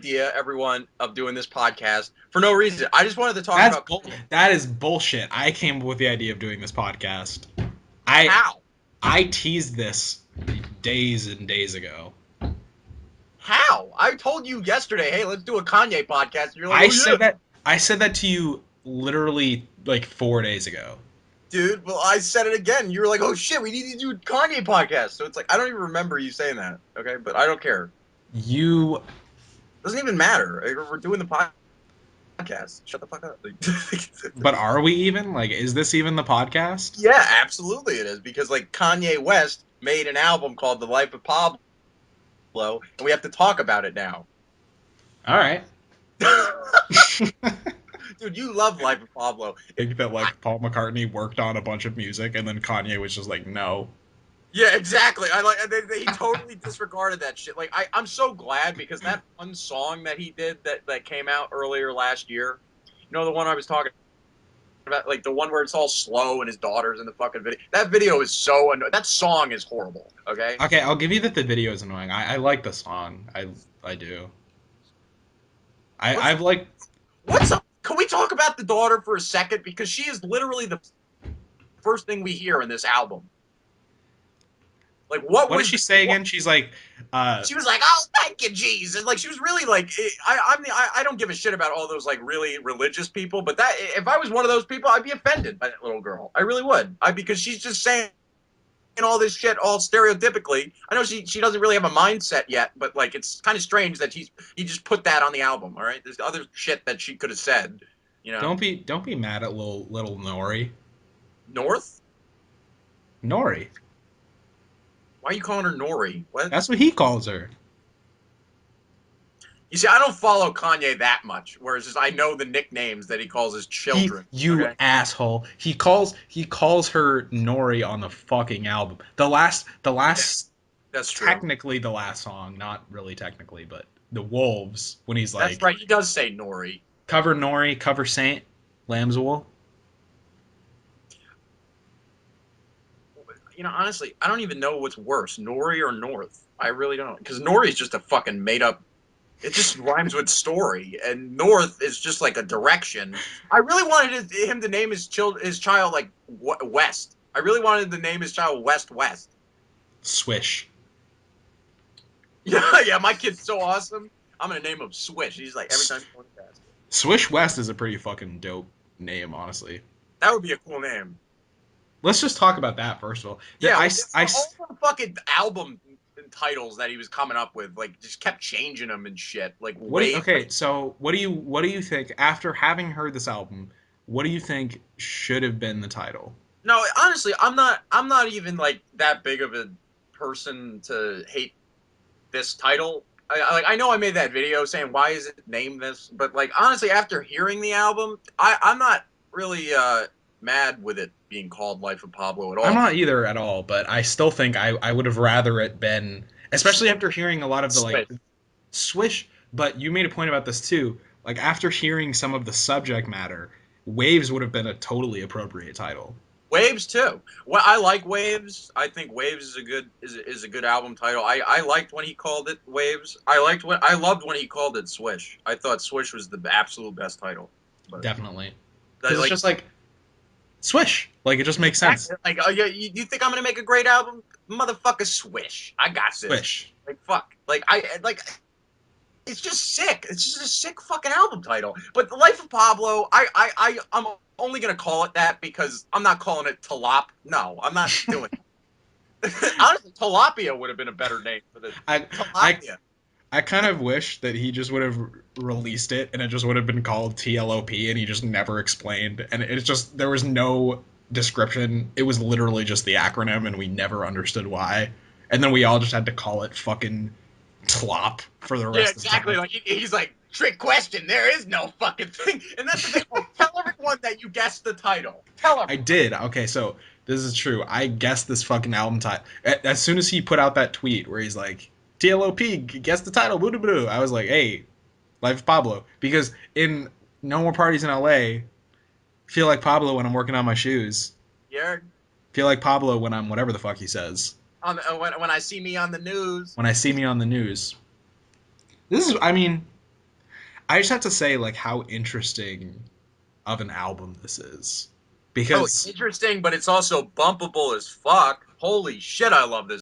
S1: idea, everyone, of doing this podcast for no reason. I just wanted to talk about
S2: that is bullshit. I came up with the idea of doing this podcast. I
S1: how.
S2: I teased this days and days ago.
S1: How? I told you yesterday, hey, let's do a Kanye podcast. And you're like, oh yeah.
S2: I said that to you literally like 4 days ago.
S1: Dude, well, I said it again. You were like, oh shit, we need to do a Kanye podcast. So it's like, I don't even remember you saying that. Okay, but I don't care.
S2: You
S1: Doesn't even matter. We're doing the podcast. Shut the fuck up.
S2: But are we even? Like, is this even the podcast?
S1: Yeah, absolutely it is. Because like Kanye West made an album called The Life of Pablo, and we have to talk about it now.
S2: All right.
S1: Dude, you love Life of Pablo.
S2: I think that like Paul McCartney worked on a bunch of music and then Kanye was just like, no.
S1: Yeah, exactly. I like he totally disregarded that shit. Like I'm so glad because that one song that he did that came out earlier last year, you know the one I was talking about, like the one where it's all slow and his daughter's in the fucking video. That video is so annoying. That song is horrible. Okay.
S2: Okay, I'll give you that the video is annoying. I like the song. I do.
S1: What's
S2: I've like
S1: what's up? Can we talk about the daughter for a second because she is literally the first thing we hear in this album. Like, what
S2: what does
S1: was
S2: she say
S1: what?
S2: again? She's like,
S1: She was like, "Oh, thank you, Jesus!" Like, she was really like, I don't give a shit about all those like really religious people, but that if I was one of those people, I'd be offended by that little girl. I really would. Because she's just saying all this shit all stereotypically. I know she doesn't really have a mindset yet, but like, it's kind of strange that he just put that on the album. All right, there's other shit that she could have said. You know,
S2: don't be mad at little Nori.
S1: North.
S2: Nori.
S1: Why are you calling her Nori? What?
S2: That's what he calls her.
S1: You see, I don't follow Kanye that much, whereas just I know the nicknames that he calls his
S2: He
S1: children.
S2: you
S1: Okay,
S2: asshole. He calls her Nori on the fucking album. The
S1: yeah,
S2: last
S1: that's true.
S2: technically the last song, not really technically, but the Wolves when he's
S1: That's
S2: like
S1: right. He does say Nori.
S2: cover Nori, cover Saint, Lamb's Wool.
S1: You know, honestly, I don't even know what's worse, Nori or North. I really don't, because Nori is just a fucking made up. It just rhymes with story, and North is just like a direction. I really wanted him to name his child like West. I really wanted to name his child West West.
S2: Swish.
S1: Yeah, yeah. My kid's so awesome. I'm gonna name him Swish. He's like every time he goes to basket.
S2: Swish West is a pretty fucking dope name, honestly.
S1: That would be a cool name.
S2: Let's just talk about that first of all.
S1: Yeah, like all the fucking album titles that he was coming up with, like just kept changing them and shit. Like
S2: what do you,
S1: way.
S2: okay, so what do you think after having heard this album? What do you think should have been the title?
S1: No, honestly, I'm not even like that big of a person to hate this title. I know I made that video saying why is it named this, but like honestly, after hearing the album, I'm not really mad with it being called Life of Pablo at
S2: I'm
S1: all.
S2: not either at all, but I still think I would have rather it been, especially after hearing a lot of the like
S1: Switch.
S2: swish. But you made a point about this too. Like after hearing some of the subject matter, Waves would have been a totally appropriate title.
S1: Waves too. Well, I like Waves. I think Waves is a good album title. I liked when he called it Waves. I loved when he called it Swish. I thought Swish was the absolute best title. But
S2: Definitely, because it's
S1: like
S2: just like swish. Like it just makes sense.
S1: like oh yeah, you think I'm gonna make a great album? Motherfucker, Swish. I got this.
S2: Swish.
S1: Like fuck. Like it's just sick. It's just a sick fucking album title. But The Life of Pablo, I'm only gonna call it that because I'm not calling it Talop. No, I'm not doing it. Honestly, Tilapia would have been a better name for this.
S2: I I
S1: Tilapia.
S2: I kind of wish that he just would have released it and it just would have been called TLOP and he just never explained and it's just there was no description. It was literally just the acronym and we never understood why. And then we all just had to call it fucking TLOP for the
S1: Yeah,
S2: rest of
S1: exactly.
S2: time.
S1: Like he's like, trick question. There is no fucking thing. And that's the thing. Like, tell everyone that you guessed the title. Tell
S2: I
S1: everyone.
S2: did. Okay, so this is true. I guessed this fucking album title. As soon as he put out that tweet where he's like, TLOP, guess the title, boo boo, I was like, hey, Life of Pablo. Because in No More Parties in L.A., feel like Pablo when I'm working on my shoes.
S1: You're
S2: Feel like Pablo when I'm whatever the fuck he says.
S1: on when I see me on the news.
S2: When I see me on the news. This is, I mean, I just have to say, like, how interesting of an album this is.
S1: Oh, it's
S2: Because
S1: interesting, but it's also bumpable as fuck. Holy shit, I love this